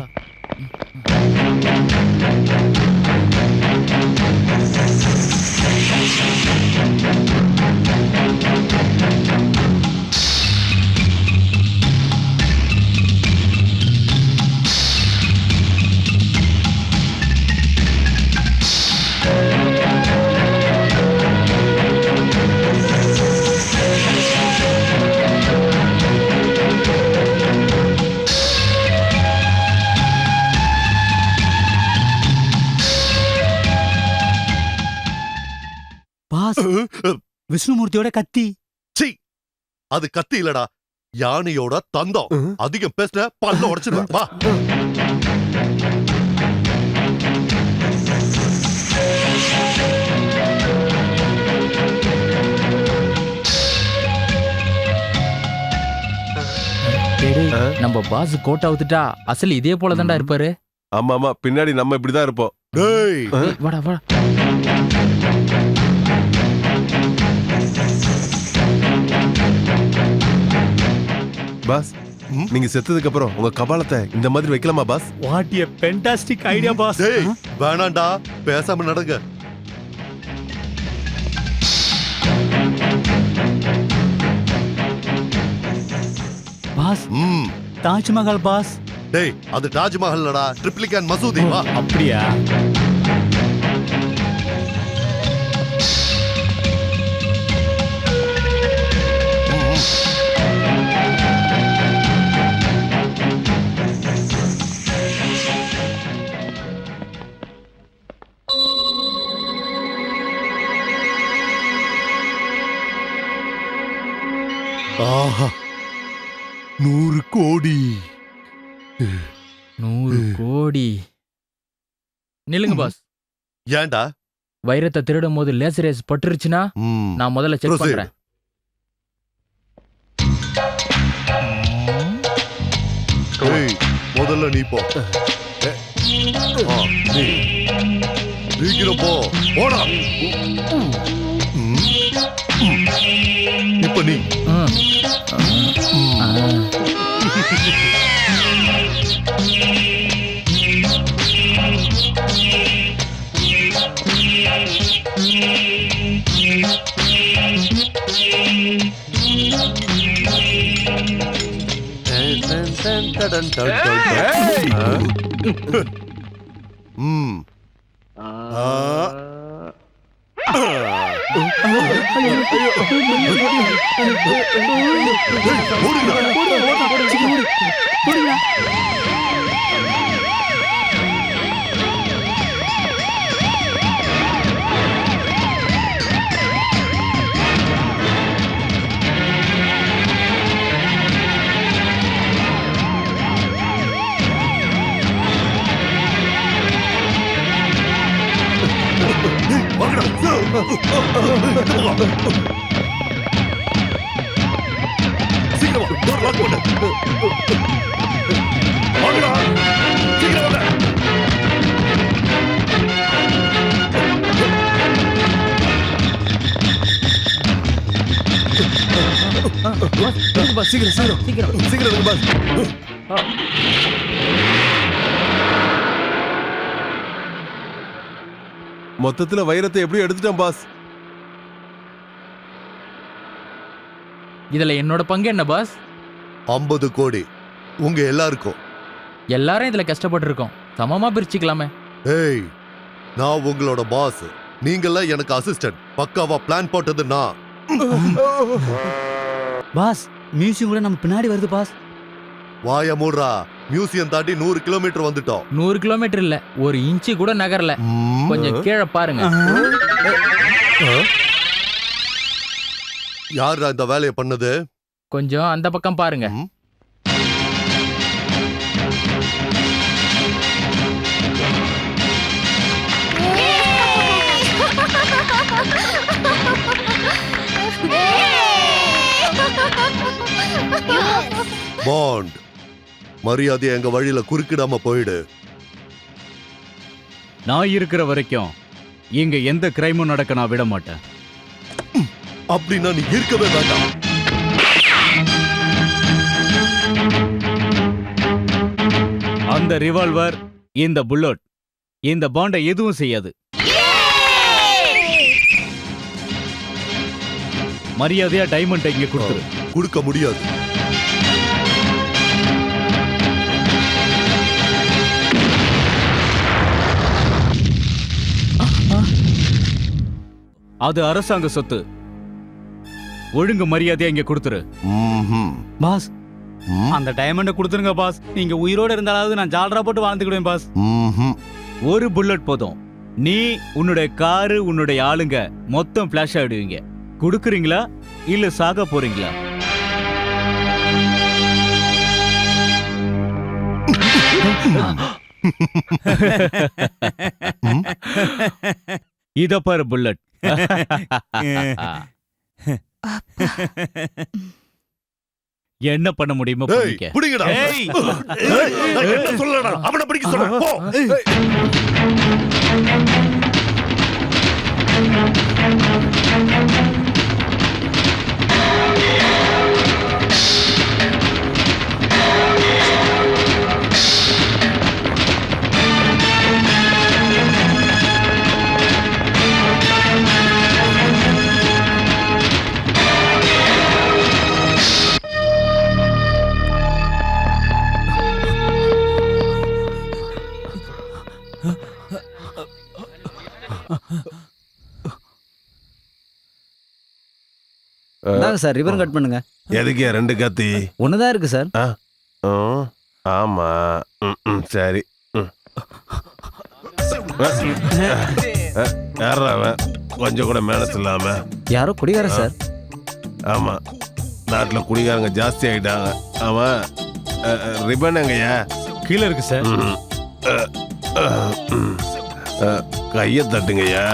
பாஸ் விஷ்ணுமூர்த்தியோட கத்தி. அது கத்தி இல்லடா, யானையோட தந்தம். அதிகம் பேசுன பல்ல உடைச்சிடுவேன். வா. நம்ம பாஸ் கோட்டை அவுத்துட்டா அசல் இதே போல தான்டா இருப்பாரு. ஆமா ஆமா, பின்னாடி நம்ம இப்படிதான் இருப்போம். டேய், வாடா வாடா. பாஸ், நீங்க செத்ததுக்கு அப்புறம் உங்க கபாலத்தை இந்த மாதிரி வைக்கலாமா boss? What a fantastic idea boss. டேய், வேணாண்டா, பேசாம நடங்க. Boss Taj Mahal boss. டேய், அது தாஜ்மஹால்லடா, ட்ரிப்ளிகேன் மசூதி. வா. அப்படியா? ஆஹா, 100 கோடி. 100 கோடி. நில்லுங்க பாஸ். ஏன்டா? வைரத்தை திருடும் போது லேசர் ரேஸ் பட்டுருச்சுன்னா நான் முதல்ல செக் பண்றேன். ஏய், முதல்ல நீ போ. நீ சீக்கிரம் போ. போடா. இப்ப நீ மொத்தத்துல வைரத்தை எப்படி எடுத்துட்டேன் பாஸ்? இதுல என்னோட பங்கு என்ன பாஸ்? 50 கோடி உங்க எல்லாருக்கும். எல்லாரும் இதுல கஷ்டப்பட்டு இருக்கோம், சமமா பிரிச்சுக்கலாமே. ஏய், நான் உங்களோட பாஸ், நீங்கெல்லாம் எனக்கு அசிஸ்டன்ட். பக்காவா பிளான் போட்டது நான். பாஸ், மியூசியம் கூட நம்ம பின்னாடி வருது பாஸ். வாய மூடுறா. மியூசியம் தாண்டி 100 கிலோமீட்டர் வந்துட்டோம். 100 கிலோமீட்டர் இல்ல, ஒரு இன்ச்சு கூட நகரல. கொஞ்சம் கீழே பாருங்க. யாரா இந்த வேலையை பண்ணது? கொஞ்சம் அந்த பக்கம் பாருங்க. பாண்ட், மரியாதை எங்க வழியில குறுக்கிடாம போயிடு. நான் இருக்கிற வரைக்கும் இங்க எந்த கிரைமும் நடக்க நான் விட மாட்டேன். அப்படின்னா நீ இருக்கவே வேண்டாம். இந்த ரிவால்வர், இந்த புல்லட், இந்த பாண்டை எதுவும் செய்யாது. மரியாதையா டைமண்ட் இங்க கொடுத்துரு. கொடுக்க முடியாது. அது அரசாங்க சொத்து. ஒழுங்கு மரியாதையா இங்க கொடுத்துரு. பாஸ் அந்த டைமண்டை கொடுத்துருங்க பாஸ். நீங்க உயிரோட இருந்தாலாவது நான் ஜாலரா போட்டு வாழ்ந்துக்கிடுவேன் பாஸ். ஒரு புல்லட் போதும். நீ, உன்னுடைய காரு, உன்னுடைய ஆளுங்க மொத்தம் பிளாஷ் ஆயிடுவீங்க. கொடுக்குறீங்களா இல்ல சாக போறீங்களா? இத பாரு புல்லட். என்ன பண்ண முடியுமோ பண்ணிக்க. புடிங்கடா. சொல்லடா, அவனை பிடிக்க சொல்ல. போ. இந்தாங்க சார், ரிபன் கட் பண்ணுங்க. எதுக்கு 2 கத்தி? ஒண்ணுதான் இருக்கு சார். ஆமா. சரி. யாரா அவன்? கொஞ்சம் கூட மேனஸ் இல்லாம. யாரோ குடிகார சார். ஆமா, நாட்டுல குடிகாரங்க ஜாஸ்தி ஆயிட்டாங்க. அவன் ரிபன் எங்கயா? கீழே இருக்கு சார். கைய தட்டுங்கய்யா.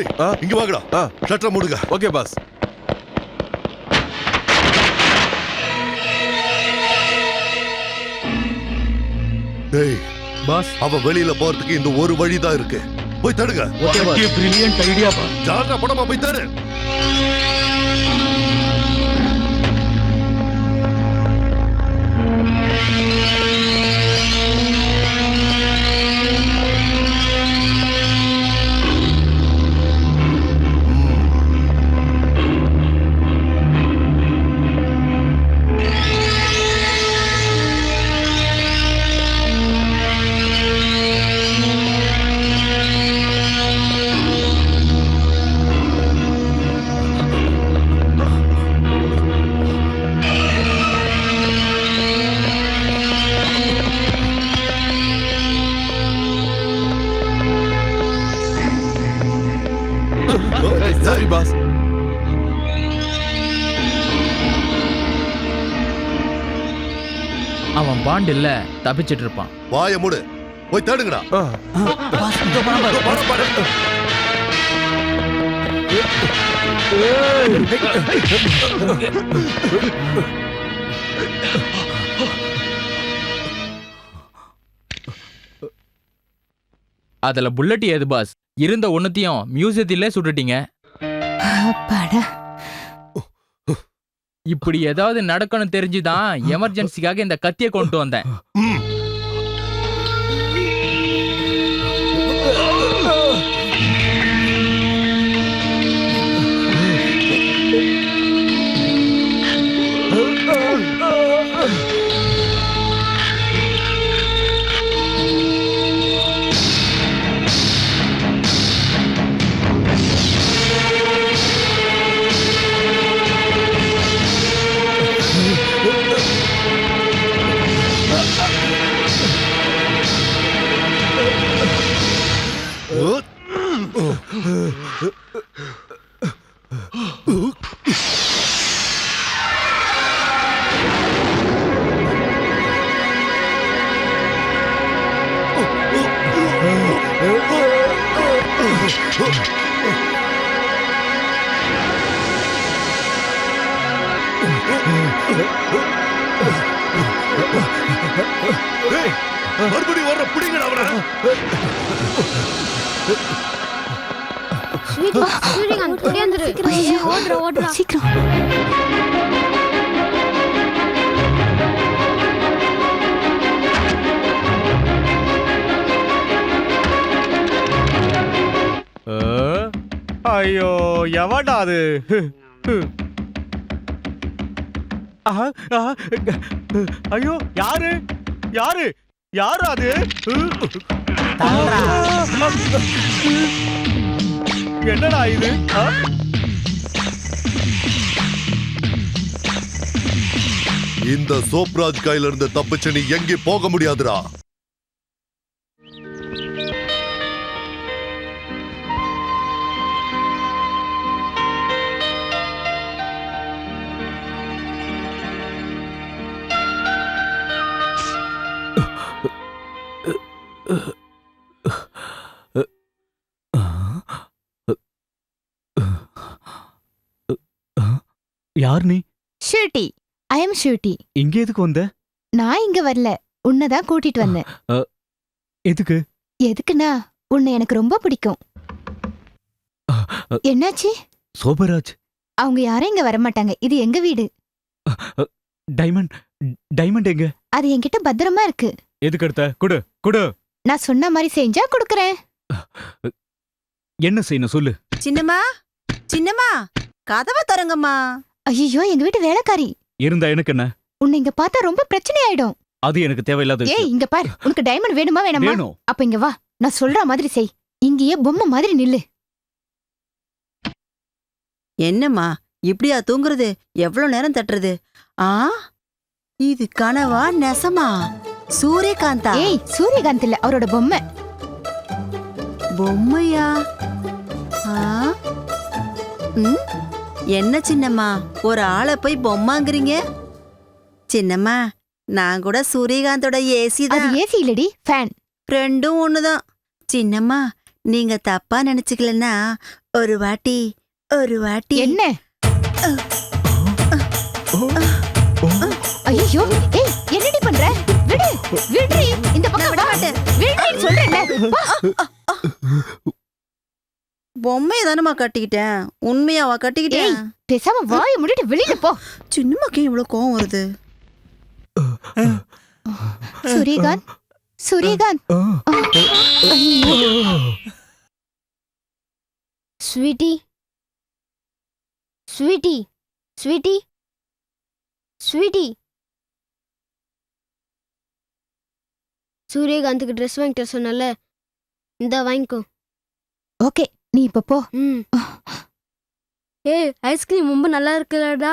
டேய் இங்க வாங்கடா. ஷட்டர் மூடுங்க. Okay pass. டேய் பாஸ், அவ வெளியில போறதுக்கு இந்த ஒரு வழிதான் இருக்கு. போய் தடுங்க. Brilliant idea boss. ஜாலரா படமா போய் தடு. சரி பாஸ். அவன் பாண்ட் இல்ல, தப்பிச்சிட்டு இருப்பான். வாய மூடு. போய் தேடுங்கடா. அதுல புல்லட் ஏது பாஸ்? இருந்த ஒன்னத்தையும் மியூசியத்திலே சுட்டுட்டீங்க. அப்பாடா. இப்படி ஏதாவது நடக்கணும் தெரிஞ்சுதான் எமர்ஜென்சிக்காக இந்த கத்தியை கொண்டு வந்தேன். மறுபடியும் வர்ற பிடிங்கடா அவன. சூரியகாந்த் ஓடியாந்துரு. ஓடுறா சீக்கிரம். ஐயோ எவடா அது? ஐயோ யாரு யாரு யாரு அது? என்னடா இது? இந்த சோப்ராஜ் கையில இருந்து தப்பிச்சு நீ எங்கே போக முடியாதுடா. யார் நீ? ஷூட்டி. I am Shooty. இங்க எதுக்கு வந்த? நான் இங்க வரல, உன்னதான் கூட்டிட்டு வந்தேன். எதுக்கு? எதுக்குன்னா உன்னை எனக்கு ரொம்ப பிடிக்கும். என்னாச்சு? சோபராஜ் அவங்க யாரும் இங்க வரமாட்டாங்க. இது எங்க வீடு. டைமண்ட் டைமண்ட் எங்க? அது என்கிட்ட பத்திரமா இருக்கு. எதுக்கு எடுத்த? குடு குடு. நான் சொன்ன மாதிரி செஞ்சா கொடுக்கறேன். என்ன செய்யணும் சொல்லு. சின்னம்மா சின்னம்மா கதவை தரங்கம்மா. ஐயோ, எங்க வீட்டு வேலைக்காரி. இருந்தா எனக்கு என்ன? உன்னை இங்க பார்த்தா ரொம்ப பிரச்சனை ஆயிடும். அது எனக்கு தேவையில்லாத ஏய், இங்க பாரு. உனக்கு டைமண்ட் வேணுமா வேணாமா? வேணும். அப்ப இங்க வா, நான் சொல்ற மாதிரி செய். இங்கேயே பொம்மை மாதிரி நில்லு. என்னம்மா இப்படியா தூங்குறது? எவ்வளவு நேரம் தட்டுறது? இது கனவா நெசமா? சூரியகாந்தா? ஏய், சூரியகாந்த் இல்ல, அவரோட பொம்மை. பொம்மையா? என்ன சின்னம்மா, ஒரு ஆளை போய் பொம்மாங்கிறீங்க? சின்னம்மா, நான் கூட சூரியகாந்தோட ஏசி அது தான். ஏசி இல்லடி, ஃபேன். ரெண்டும் ஒண்ணுதான். சின்னம்மா, நீங்க தப்பா நினைச்சுக்கலன்னா ஒரு வாட்டி என்ன ஐயோ ஏய் என்னடி பண்ற விடு விடுறி இந்த பக்கம் வா விடுறி சொல்றேன்ல பொம்மையை தானமா கட்டிக்கிட்டேன் உண்மையாவா கட்டிக்கிட்டேன் பேசாம வாயை மூடிட்டு வெளியில போ சின்னமாக்கே இவ்வளவு கோவம் வருது Suryakanth sweetie sweetie sweetie sweetie சூரியகாந்துக்கு ட்ரெஸ் வாங்கிட்டு சொன்னல இந்த வாங்கிக்கோ ஓகே நீ இப்ப போ ஏய் ஐஸ்கிரீம் ரொம்ப நல்லா இருக்குல்லடா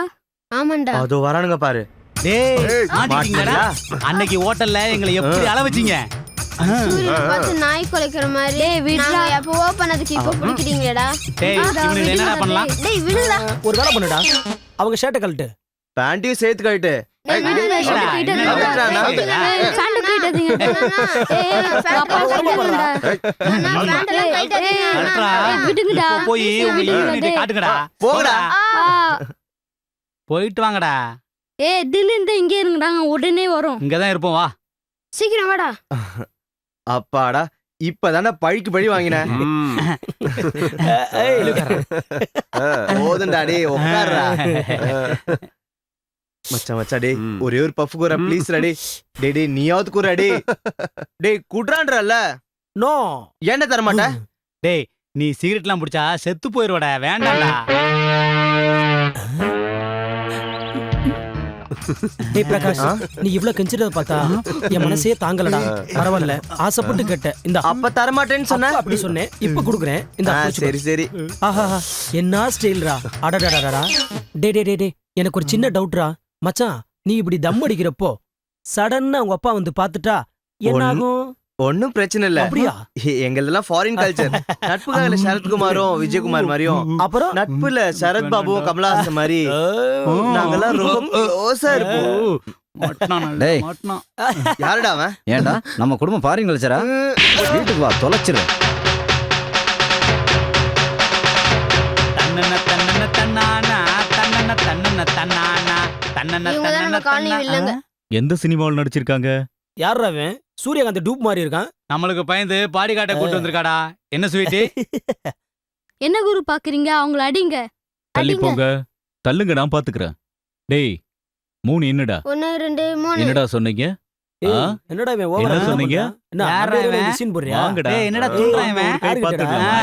ஆமாண்டா அதோ வரானுங்க பாரு டேய் மாட்டிட்டீங்கடா அன்னைக்கு ஹோட்டல்ல எங்களை எப்படி அள வச்சீங்க சூரியனை பார்த்து நாய் குலைக்கிற மாதிரி நாங்க எப்பவோ பண்ணதுக்கு இப்போ பிடிக்கிறீங்கடா டேய் இவனுக்கு என்னடா பண்ணலாம் டேய் விடுடா ஒரு வேலை பண்ணுடா அவங்க ஷர்ட்டை கழட்டு பேண்ட்டையும் சேர்த்து கழட்டு டேய் விடுடா ஷர்ட் கழட்டுடா ஃபேண்ட் கழட்டாதீங்க பாப்பா கழட்டுடா ஃபேண்ட் எல்லாம் கழட்டாதீங்க விடுங்கடா போய் உங்க யூனிட் காட்டுங்கடா போங்கடா போயிட்டு வாங்கடா ஏய் திடீர்னு இங்க இருங்கடா உடனே வரோம் இங்க தான் இருப்போம் வா சீக்கிரம் வாடா அப்பாடா இப்பதானே பழிக்கு பழி வாங்கினேன் போதுண்டா டேய் உட்கார்றா மச்சான் டேய் ஒரே ஒரு பஃப் கூற ப்ளீஸ் டேய் டேய் நீயாவது கூற டேய் குட்றான்றல்ல நோ என்ன தர மாட்டே டேய் நீ சிகரெட்லாம் பிடிச்சா செத்து போயிருவடா வேண்டாம்டா டேய் பிரகாஷ் நீ இவ்ளோ கெஞ்சிரத பார்த்தா என் மனசே தாங்கலடா பரவாயில்ல ஆசைப்பட்டு கேட்ட இந்த அப்ப தர மாட்டேன்னு சொன்ன அப்படி சொன்னேன் இப்ப குடுக்குறேன் இந்த சரி ஆஹா என்ன ஸ்டைல்ரா அடடடடடா டே எனக்கு ஒரு சின்ன டவுட்ரா மச்சான் நீ இப்படி தம் அடிக்கிறப்போ சடன்னா உங்க அப்பா வந்து பாத்துட்டா என்ன ஆகும் ஒன்னும் பிரச்சனை இல்ல அப்படியா எங்களதெல்லாம் ஃபாரின் கல்ச்சர் நட்புக்காக சரத்குமாரும் விஜயகுமார் மாதிரியும் அப்புறம் நட்புல சரத் பாபுவும் கமலஹாசன் மாதிரி நாங்கெல்லாம் ரொம்ப க்ளோஸா இருப்போம் டேய் யாருடா அவன் ஏன்டா நம்ம குடும்பம் ஃபாரின் கல்ச்சரா வீட்டுக்கு வா தொலைச்சிரு தன்னன தன்னன தன்னானா தன்னன தன்னன தன்னானா தன்னன தன்னன தன்னானா எந்த சினிமாவில் நடிச்சிருக்காங்க யாரா அவன் சூரியகாந்த் டூப் மாதிரி இருக்கான் நம்மளுக்கு பயந்து பாடி காட்ட கூட்டு வந்திருக்காடா என்ன ஸ்வீட்டி என்ன குரு பாக்குறீங்க அவங்கள அடிங்க தள்ளி போங்க தள்ளுங்க நான் பாத்துக்கிறேன் டேய் 3 என்னடா 1 2 3 என்னடா சொன்னீங்க என்னடா இவன் ஓவரா என்ன சொன்னீங்க யாரா இவன் மிஷின் போறியா வாங்கடா டேய் என்னடா தூக்குறான் இவன் பாத்துக்கலாம்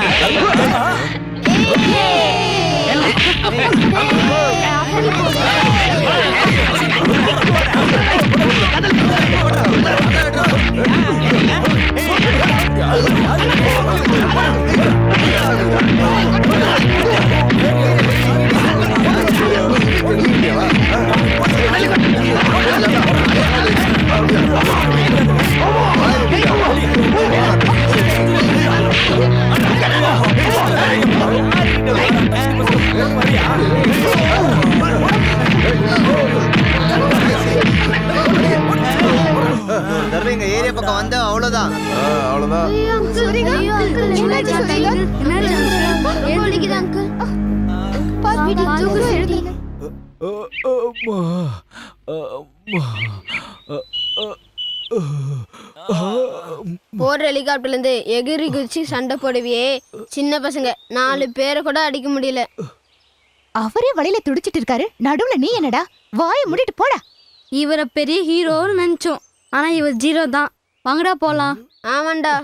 எங்க ஏரியா பக்கம் வந்து அவ்வளவுதான் போற ஹெலிகாப்டர்ல இருந்து எகிரி குச்சி சண்டை போடுவியே சின்ன பசங்க 4 பேரை கூட அடிக்க முடியல அவரே வழியில துடிச்சிட்டு இருக்காரு நடுவுல நீ என்னடா வாயை மூடிட்டு போடா இவரை பெரிய ஹீரோன்னு நினைச்சோம் ஆனா இவர் ஜீரோ தான் வாங்கடா போலாம் ஆமாண்டா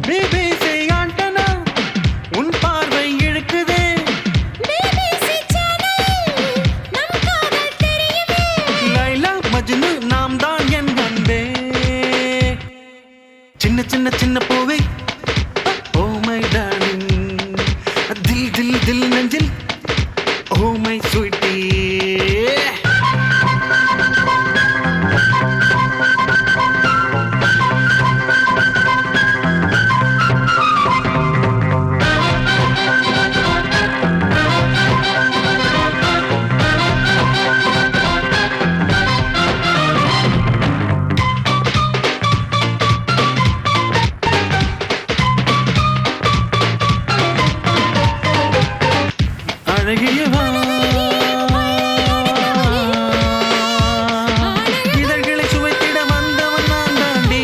BBC ஆண்டனா உன் பார்வை இழுக்குதே லைலா மஜ்னு நாம் தான் என் அன்பே சின்ன சின்ன சின்ன பூவே ஓ மை டார்லிங் தில் தில் தில் நெஞ்சில் ஓ மை ஸ்வீட்டி அழகியவா இதழ்களை சுவைத்திட வந்தவன் நான் தாண்டி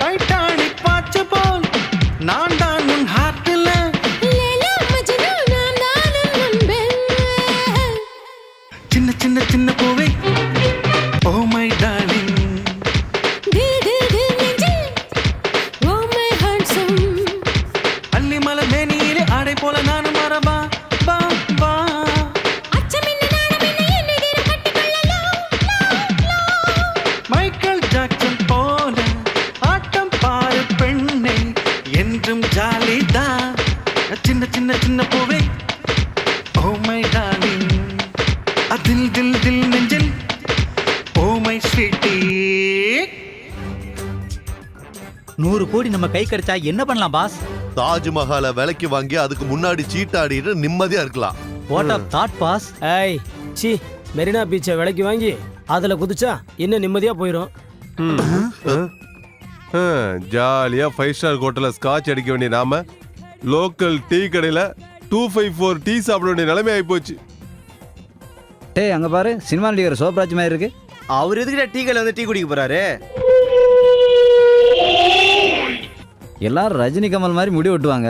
டைட்டானிக் பாய்ச்ச போல் நான் தான் உன் ஹார்ட்டில் சின்ன சின்ன சின்ன பூவை ஓ மை டார்லிங் அள்ளி மலர் மேனியிலே ஆடை போல நானும் மரபா பா பா மைக்கேல் ஜாக்சன் போல ஆட்டம் பாரு பெண்ணை என்றும் ஜாலிதான் சின்ன சின்ன சின்ன பூவை ஓ மை டார்லிங் அதில் தில் தில் நெஞ்சில் ஓ மை ஸ்வீட்டி 100 கோடி நம்ம கை கிடைச்சா என்ன பண்ணலாம் பாஸ்? தாஜ்மஹாலை விலைக்கு வாங்கி அதுக்கு முன்னாடி சீட்டாடிட்டு நிம்மதியா இருக்கலாம். What of thought boss? ஏய் சி மெரினா பீச்சை விலைக்கு வாங்கி அதுல குதிச்சா இன்னும் நிம்மதியா போயிடும். ஜாலியா 5 ஸ்டார் ஹோட்டல்ல ஸ்காட்ச் அடிக்க வேண்டிய நாம லோக்கல் டீ கடையில 254 டீ சாப்பிட வேண்டிய நிலைமை ஆகி போச்சு. டேய் அங்க பாரு சினிமா நடிகர் சோப்ராஜ் மாதிரி இருக்கு. அவர் எதுக்கிட்ட டீ கடையில வந்து டீ குடிக்க போறாரு? எல்லாரும் ரஜினி கமல் மாதிரி முடி வெட்டுவாங்க.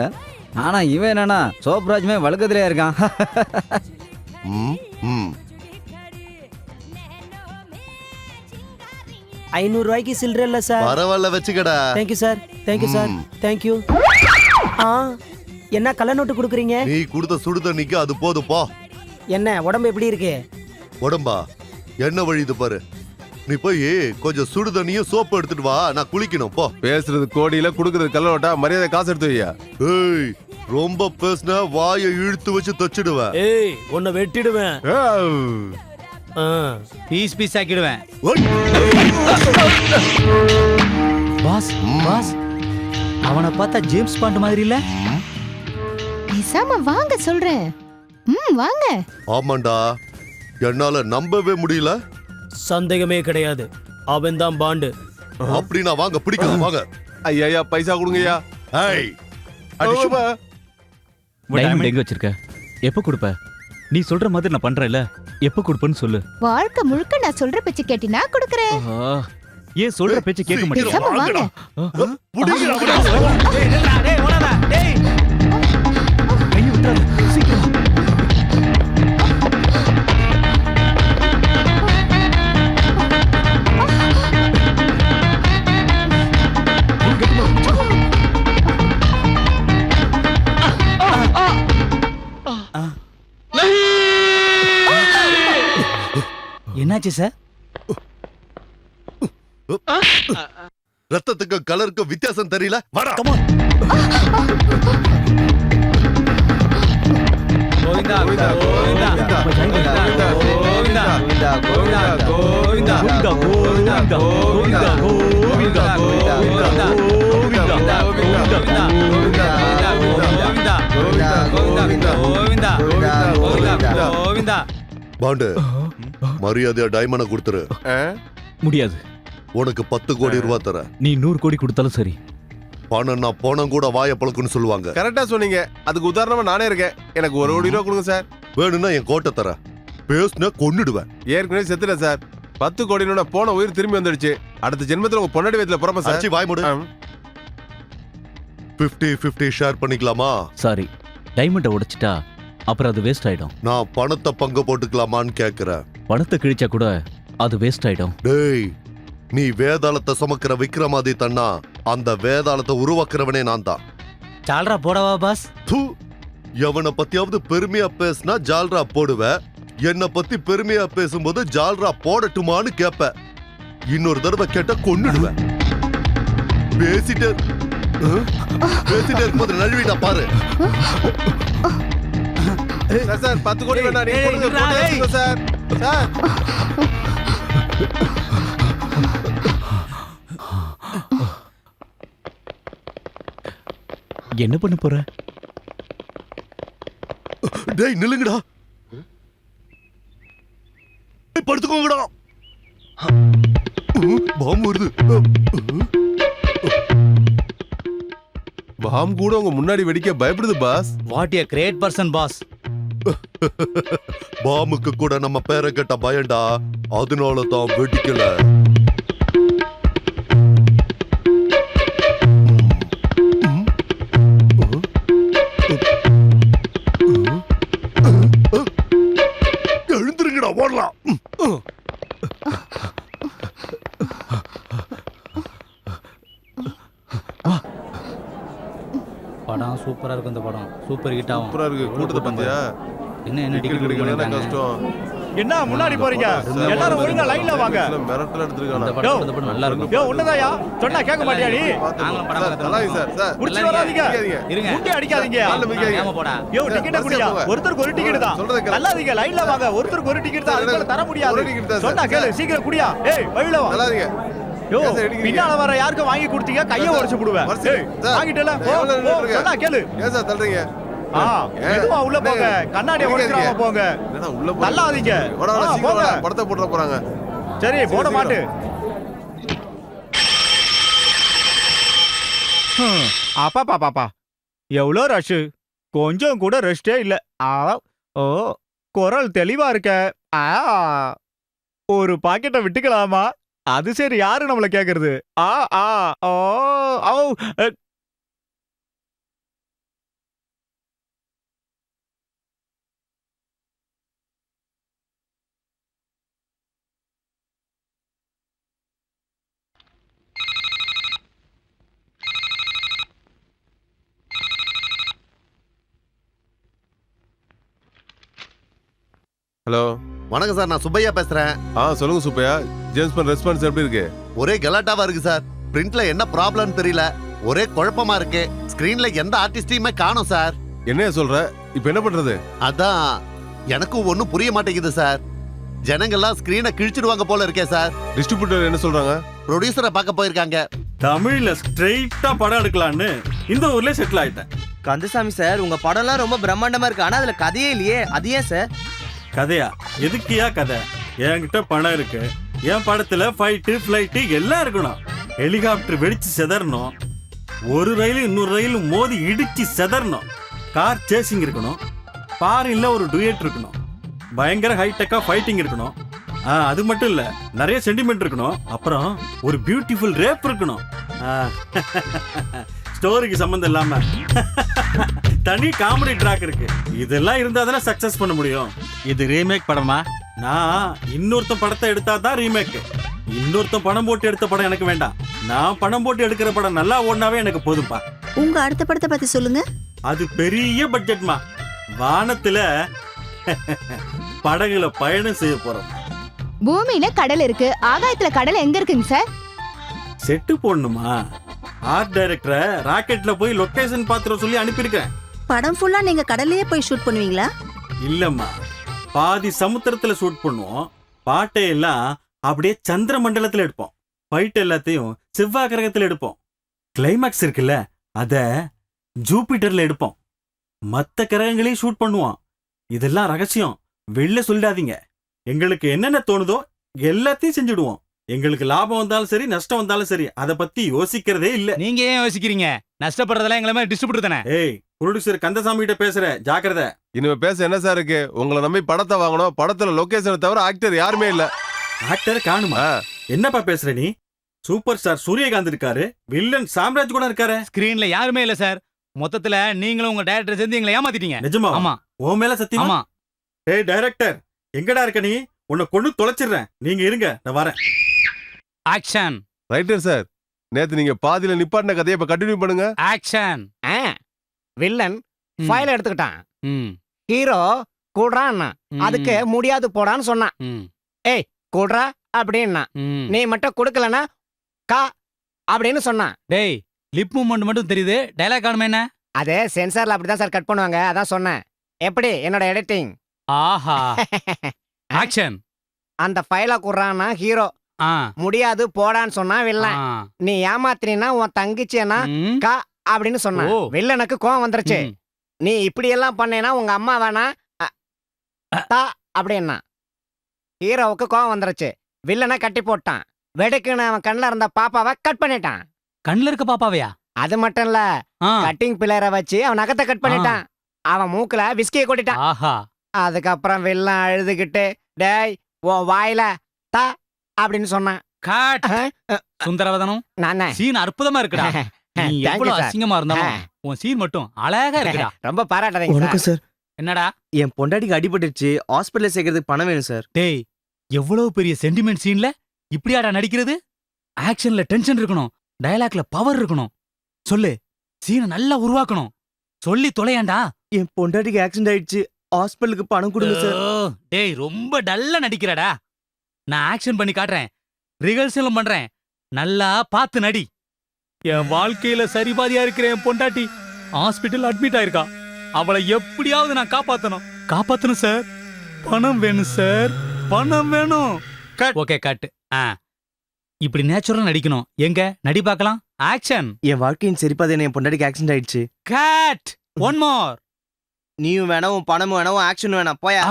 ஆனா இவன் என்னன்னா சோப்ராஜ் மாதிரி வழக்கத்திலே இருக்கான். 500 ரூபாய்க்கு சில்லற இல்ல சார். பரவாயில்ல வெச்சுக்கடா. Thank you sir. Thank you sir. Thank you. என்ன கள்ள நோட்டு குடுக்குறீங்க? நீ கொடுத்த சுடு தண்ணிக்கு அது போதும் போ. என்ன உடம்பு எப்படி இருக்கு? உடம்பா என்ன வழிது பாரு. நீ போய் கொஞ்சம் சுடு தண்ணியும் சோப்பு எடுத்துட்டு வா, நான் குளிக்கணும் போ. பேசுறது கோடியில குடுக்குறது கல்லோட்டா, மரியாதை காசு எடுத்து வையா. ஏய் ரொம்ப பேசுன வாயை இழுத்து வச்சு தச்சிடுவேன். ஏய் உன்னை வெட்டிடுவேன். பீஸ் பீஸ் ஆக்கிடுவேன். பாஸ் பாஸ் அவனை பார்த்தா ஜேம்ஸ் பாண்ட் மாதிரி இல்ல? பேசாம வாங்க சொல்றேன். வாங்க. ஆமாண்டா, என்னால நம்பவே முடியல. சந்தேகமே கிடையாது, அவன் தான் பாண்டு. அப்படின்னா வாங்க பிடிக்கலாம் வாங்க. ஐயா பைசா கொடுங்கய்யா. ஏய் டைமண்ட் எங்க வச்சிருக்க? எப்ப கொடுப்ப? நீ சொல்ற மாதிரி நான் பண்றேன்ல, எப்ப கொடுப்பேன்னு சொல்லு. வாழ்க்கை முழுக்க நான் சொல்ற பேச்சு கேட்டினா கொடுக்கறேன். ஏன் சொல்ற பேச்சு கேட்க மாட்டேன்? பேசாம வாங்க. என்னாச்சு சார்? ரத்தத்துக்கு கலருக்கு வித்தியாசம் தெரியல. வாடா. கோவிந்தா கோவிந்தா கோவிந்தா கோவிந்தா கோவிந்தா கோவிந்தா கோவிந்தா கோவிந்தா கோவிந்தா கோவிந்தா கோவிந்தா. பாண்டு மரியாதையா டைமண்ட கொடுத்துரு. முடியாது. உனக்கு 10 கோடி ரூபாய் தர. நீ 100 கோடி கொடுத்தாலும் சரி. பணம்னா போனம் கூட வாய பழக்குன்னு சொல்லுவாங்க. கரெக்டா சொன்னீங்க. அதுக்கு உதாரணமா நானே இருக்கேன். எனக்கு 1 கோடி ரூபாய் கொடுங்க சார். வேணும்னா என் கோட்டை தர. பேசுன கொன்னுடுவேன். ஏற்கனவே செத்துட்டேன் சார். 10 கோடி போன உயிர் திரும்பி வந்துடுச்சு. அடுத்த ஜென்மத்துல உங்க பொன்னாடி வயத்துல பிறப்ப சார். வாய் மூடு. 50-50 ஷேர் பண்ணிக்கலாமா? சாரி, டைமண்டை உடைச்சிட்டா அப்புறம் அது வேஸ்ட் ஆயிடும். நான் பணத்தை பங்கு போட்டுக்கலாமான்னு கேக்குறேன். பணத்தை கிழிச்சா கூட அது வேஸ்ட் ஆயிடும். டேய், நீ வேதாளத்தை சுமக்கிற விக்ரமாதித்தன்னா அந்த வேதாளத்தை உருவாக்குறவனே நான் தான். சால்ரா போடவா பாஸ்? எவனை பத்தியாவது பெருமையா பேசினா ஜால்ரா போடுவ, என்னை பத்தி பெருமையா பேசும்போது ஜால்ரா போடட்டுமான்னு கேப்ப. இன்னொரு தடவை கேட்டா கொன்னுடுவேன். பேசிட்டே இருக்கும்போது நழுவிட்டா பாரு. சார் 10 கோடி வேணா, நீங்க கொடுங்க, போட்டு வச்சுக்கோ சார். சார் என்ன பண்ண போற? டேய் நில்லுங்கடா, படுத்துக்கோங்கடா. பாம்பு வருது. பாம் கூட உங்க முன்னாடி வெடிக்க பயப்படுது boss. What a great person boss. பாமுக்கு கூட நம்ம பேரை கேட்ட பயண்டா, அதனால தான் வெடிக்கல. எழுந்துருங்கடா, ஓடலாம். படம் சூப்பரா இருக்கும். இந்த படம் சூப்பர் ஹிட் ஆகும். சூப்பரா இருக்கு. கூட்டத்தை பத்தியா? என்ன டிக்கெட் கிடைக்கணும் கஷ்டம். என்ன முன்னாடி போறீங்க? எல்லாரும் ஒழுங்கா லைன்ல வாங்க. மிரட்டல எடுத்துருக்கானே. இந்த படம் நல்லா இருக்கும். யோ உன்னதாயா சொன்னா கேட்க மாட்டியா நீ? நாங்களும் படம் பார்க்கறோம். நல்லா இருக்கு சார். சார் புடிச்சு வராதீங்க. இருங்க. முட்டி அடிக்காதீங்க. ஏமா போடா. யோ டிக்கெட் குடியா? ஒருத்தருக்கு ஒரு டிக்கெட் தான். நல்லாதீங்க, லைன்ல வாங்க. ஒருத்தருக்கு ஒரு டிக்கெட் தான். அதுக்கு தர முடியாது. சொன்னா கேளு, சீக்கிரம் குடியா. ஏய் வழியில வா. நல்லாதீங்க. யோ பின்னால வர யாருக்கும் வாங்கி கொடுத்தீங்க, கைய உடைச்சு போடுவேன். வாங்கிட்டல சொன்னா கேளு. ஏன் சார் தள்ளுறீங்க? மெதுவா உள்ள போங்க. கண்ணாடியை உடைச்சிராம போங்க. உள்ள நல்லாதீங்க. போங்க. படத்தை போட போறாங்க. சரி போட மாட்டு. அப்பா பாப்பா எவ்வளோ ரஷ், கொஞ்சம் கூட ரெஸ்டே இல்ல. ஓ குரல் தெளிவா இருக்க. ஒரு பாக்கெட்டை விட்டுக்கலாமா? அது சரி, யாரு நம்மள கேக்குறது? ஹலோ வணக்கம் சார், நான் சுப்பையா பேசுறேன். சொல்லுங்க சுப்பையா. ஜேம்ஸ் பாண்ட் ரெஸ்பான்ஸ் எப்படி இருக்கு? ஒரே கலாட்டாவா இருக்கு சார். பிரிண்ட்ல என்ன ப்ராப்ளம் தெரியல, ஒரே குழப்பமா இருக்கு. ஸ்கிரீன்ல எந்த ஆர்டிஸ்டையுமே காணோம் சார். என்ன சொல்ற? இப்போ என்ன பண்றது? அதான் எனக்கும் ஒண்ணும் புரிய மாட்டேங்குது சார். ஜனங்கள்லாம் ஸ்கிரீனை கிழிச்சிடுவாங்க போல இருக்கே சார். டிஸ்ட்ரிபியூட்டர் என்ன சொல்றாங்க? ப்ரொடியூசரை பார்க்க போயிருக்காங்க. தமிழ்ல ஸ்ட்ரெயிட்டா படம் எடுக்கலான்னு இந்த ஊர்ல செட்டில் ஆயிட்டேன். கந்தசாமி சார், உங்க படம்லாம் ரொம்ப பிரம்மாண்டமா இருக்கு. ஆனா அதுல கதையே இல்லையே, அது ஏன் சார்? கதையா? எதுக்கியா கதை? என்கிட்ட பணம் இருக்கு. என் படத்துல ஃபைட்டு ஃபிளைட்டு எல்லாம் இருக்கணும். ஹெலிகாப்டர் வெடிச்சு செதறணும், ஒரு ரயில் இன்னொரு ரயில் மோதி இடிச்சு செதறணும், கார் சேசிங் இருக்கணும், ஃபாரின்ல ஒரு டுயட் இருக்கணும், பயங்கர ஹைடெக்கா ஃபைட்டிங் இருக்கணும். அது மட்டும் இல்ல, நிறைய சென்டிமெண்ட் இருக்கணும். அப்புறம் ஒரு பியூட்டிஃபுல் ரேப் இருக்கணும். ஸ்டோரிக்கு சம்பந்தம் இல்லாம தனி காமெடி ட்ராக் இருக்கு. இதெல்லாம் இருந்தா தானே சக்சஸ் பண்ண முடியும். இது ரீமேக் படமா? நான் இன்னொருத்த படத்தை எடுத்தா தான் ரீமேக். இன்னொருத்த பணம் போட்டு எடுத்த படம் எனக்கு வேண்டாம். நான் பணம் போட்டு எடுக்கிற படம் நல்லா ஓடினாவே எனக்கு போதும்பா. உங்க அடுத்த படத்தை பத்தி சொல்லுங்க. அது பெரிய பட்ஜெட்மா. வானத்துல படகுல பயணம் செய்ய போறோம். பூமியில கடல் இருக்கு, ஆகாயத்துல கடல் எங்க இருக்குங்க சார்? செட்டு போடணுமா? ஆர்ட் டைரக்டரை ராக்கெட்ல போய் லொகேஷன் பாத்துற சொல்லி அனுப்பியிருக்கேன். படம் ஃபுல்லா நீங்க கடல்லையே போய் ஷூட் பண்ணுவீங்களா? இல்லம்மா, பாதி சமுத்திரத்துல ஷூட் பண்ணுவோம். பாட்டை எல்லாம் அப்படியே சந்திர மண்டலத்துல எடுப்போம். ஃபைட் எல்லாத்தையும் செவ்வாய் கிரகத்துல எடுப்போம். கிளைமேக்ஸ் இருக்குல்ல, அத ஜூபிட்டர்ல எடுப்போம். மத்த கிரகங்களையும் ஷூட் பண்ணுவோம். இதெல்லாம் ரகசியம், வெளில சொல்லிடாதீங்க. எங்களுக்கு என்னென்ன தோணுதோ எல்லாத்தையும் செஞ்சுடுவோம். எங்களுக்கு லாபம் வந்தாலும் சரி, நஷ்டம் வந்தாலும் சரி, அதை பத்தி யோசிக்கிறதே இல்ல. நீங்க ஏன் யோசிக்கிறீங்க? நஷ்டப்படுறதெல்லாம் எங்களை மாதிரி டிஸ்ட்ரிபியூட்டர் தானே. ஏய், ப்ரொடியூசர் கந்தசாமி கிட்ட பேசுற, ஜாக்கிரதை. இனிமே பேச என்ன சார் இருக்கு? உங்களை நம்பி படத்தை வாங்கணும். படத்துல லொகேஷனை தவிர ஆக்டர் யாருமே இல்ல. ஆக்டர் காணுமா? என்னப்பா பேசுற நீ? சூப்பர் ஸ்டார் சூரியகாந்த் இருக்காரு, வில்லன் சாம்ராஜ் கூட இருக்காரு. ஸ்கிரீன்ல யாருமே இல்ல சார். மொத்தத்துல நீங்களும் உங்க டைரக்டர் சேர்ந்து எங்களை ஏமாத்திட்டீங்க. நிஜமா? ஆமா. உன் மேல சத்தியமா? ஆமா. ஏய் டைரக்டர், எங்கடா இருக்க நீ? உன்னை கொண்டு தொலைச்சிடுறேன். நீங்க இருங்க, நான் வரேன். ஆக்ஷன். ரைட்டர் சார், நேத்து நீங்க பாதியில நிப்பாட்டின கதையை இப்ப கண்டினியூ பண்ணுங்க. ஆக்ஷன். வில்லன் ஃபைல் எடுத்துக்கிட்டான். ம். ஹீரோ கூடுறான், அதுக்கு முடியாது போடான்னு சொன்னான். ஏய் கூடுறா அப்படின்னா, நீ மட்டும் கொடுக்கலனா கா அப்படின்னு சொன்னான். டேய், லிப் மூவ்மெண்ட் மட்டும் தெரியுது, டயலாக் காணுமே என்ன? அதே சென்சார்ல அப்படிதான் சார் கட் பண்ணுவாங்க, அதான் சொன்னேன். எப்படி என்னோட எடிட்டிங்? ஆஹா. ஆக்ஷன். அந்த ஃபைல குடுறான்னா ஹீரோ, முடியாது போடான்னு சொன்னா வில்லன். நீ ஏமாத்தினா உன் தங்கிச்சேனா கா அப்படின்னு சொன்ன. வில்லனுக்கு கோவம் வந்துருச்சு. நீ இப்படி எல்லாம் பண்ணேனா உங்க அம்மா வேணா தா அப்படின்னா. ஹீரோவுக்கு கோவம் வந்துருச்சு, வில்லனை கட்டி போட்டான். வெடுக்குன்னு அவன் கண்ணில் இருந்த பாப்பாவை கட் பண்ணிட்டான். கண்ணில் இருக்க பாப்பாவையா? அது மட்டும் இல்ல, கட்டிங் பிளேயரை வச்சு அவன் நகத்தை கட் பண்ணிட்டான். அவன் மூக்குல விஸ்கியை கொட்டிட்டான். ஆஹா. அதுக்கப்புறம் வில்லன் அழுதுகிட்டு, டேய் உன் வாயில தா அப்படின்னு சொன்னான். கட். சுந்தரவதனம், நானே சீன் அற்புதமா இருக்குடா. நீ Thank you, எவ்வளவு sir. அசிங்கமா இருந்தாலும் உன் சீன் மட்டும் அழகா இருக்குடா. ரொம்ப பாராட்டுறீங்க வணக்கம் சார். என்னடா? என் பொண்டாட்டிக்கு அடிபட்டுருச்சு, ஹாஸ்பிட்டல் சேர்க்கறதுக்கு பணம் வேணும் சார். டேய், எவ்வளவு பெரிய சென்டிமெண்ட் சீன்ல இப்படியாடா நடிக்கிறது? ஆக்ஷன்ல டென்ஷன் இருக்கணும், டயலாக்ல பவர் இருக்கணும். சொல்லு, சீனை நல்லா உருவாக்கணும். சொல்லி தொலையாண்டா. என் பொண்டாட்டிக்கு ஆக்சிடென்ட் ஆயிடுச்சு, ஹாஸ்பிட்டலுக்கு பணம் கொடுங்க சார். டேய், ரொம்ப டல்லா நடிக்கிறடா. நான் ஆக்ஷன் பண்ணி காட்டுறேன், ரிஹர்சலும் பண்றேன். நல்லா பார்த்து நடி. என் வாழ்க்கையில சரிபாதியா இருக்கிற என் பொண்டாட்டி ஹாஸ்பிட்டல் அட்மிட் ஆயிருக்கா. அவளை எப்படியாவது நான் காப்பாத்தணும் சார். பணம் வேணும் சார், பணம் வேணும். Okay, cut. இப்படி நேச்சுரலா நடிக்கணும். எங்க நடி பார்க்கலாம். ஆக்ஷன். என் வாழ்க்கையின் சரிபாதை என் பொண்டாட்டிக்கு ஆக்சிடென்ட் ஆயிடுச்சு. கட். One more. நீயும் வேணாம், உன் பணமும் வேணாம், ஆக்ஷன் வேணாம், போயா.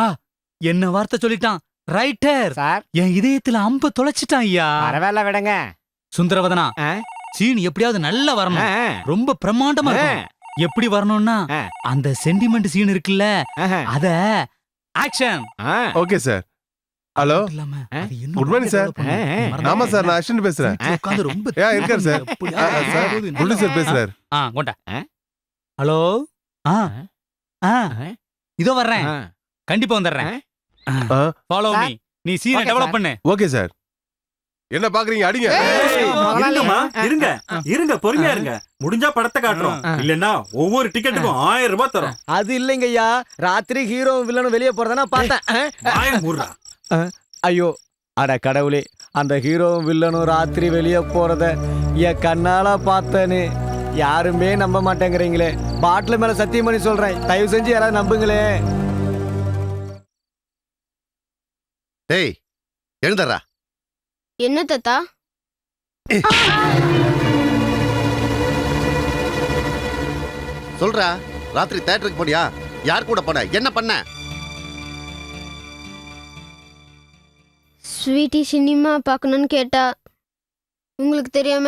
என்ன வார்த்தை சொல்லிட்டான் ரைட்டர் சார். என் இதயத்துல அம்ப தொலைச்சிட்டான் ஐயா. பரவாயில்ல விடுங்க. சுந்தரவதனா, சீன் எப்படியாவது நல்லா வரணும், ரொம்ப பிரம்மாண்டமா இருக்கணும். எப்படி வரணும்னா, அந்த சென்டிமெண்ட் சீன் இருக்குல்ல, அத action. Okay sir. Hello, good morning sir. ஆமா சார், நான் அஸ்வின் பேசுறேன். இருக்காரு சார். குட் சார் பேசுறாரு. கொண்டா. ஹலோ. இதோ வர்றேன், கண்டிப்பா வந்துடுறேன். Follow me. நீ சீனை டெவலப் பண்ணு. Okay sir. என்ன பாக்குறீங்க? அடிங்க. இருங்க பொறுமையா இருங்க. முடிஞ்சா படத்தை காட்டுறோம், இல்லன்னா ஒவ்வொரு டிக்கெட்டுக்கும் 1000 ரூபாய் தரோம். அது இல்லைங்க ஐயா, ராத்திரி ஹீரோ வில்லனும் வெளியே போறதா பார்த்தேன். ஐயோ அட கடவுளே, அந்த ஹீரோவும் வில்லனும் ராத்திரி வெளியே போறத என் கண்ணால பார்த்தேன்னு யாருமே நம்ப மாட்டேங்கிறீங்களே. பாட்டில் மேல சத்தியம் பண்ணி சொல்றேன், தயவு செஞ்சு யாராவது நம்புங்களே. டேய் எழுந்தறா. என்ன தாத்தா? சொல்றா, ராத்திரி தியேட்டருக்கு போனியா? யார் கூட போன? என்ன பண்ண? ஸ்வீட்டி சினிமா பார்க்கணும்னு கேட்டா உங்களுக்கு தெரியாம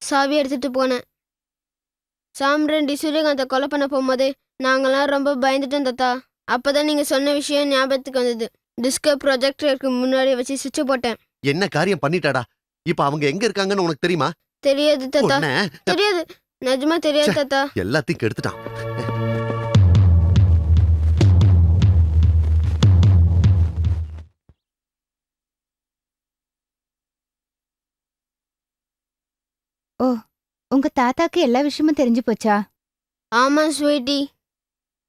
சாவி எடுத்துட்டு போனேன். சாம்ராண்டி சூரியகாந்தை கொலை பண்ண போகும்போது நாங்களாம் ரொம்ப பயந்துட்டோம் தாத்தா. அப்பதான் நீங்க சொன்ன விஷயம் ஞாபகத்துக்கு வந்தது. டிஸ்கோ ப்ரொஜெக்டருக்கு முன்னாடி வச்சு சுவிட்ச் போட்டேன். என்ன காரியம் பண்ணிட்டாடா? இப்ப அவங்க எங்க இருக்காங்கன்னு உனக்கு தெரியுமா? தெரியாது தாத்தா, தெரியாது, நிஜமா தெரியாது தாத்தா. எல்லாத்தையும் கெடுத்துட்டான். ஓ, உங்க தாத்தாக்கு எல்லா விஷயமும் தெரிஞ்சு போச்சா? ஆமா ஸ்வீட்டி.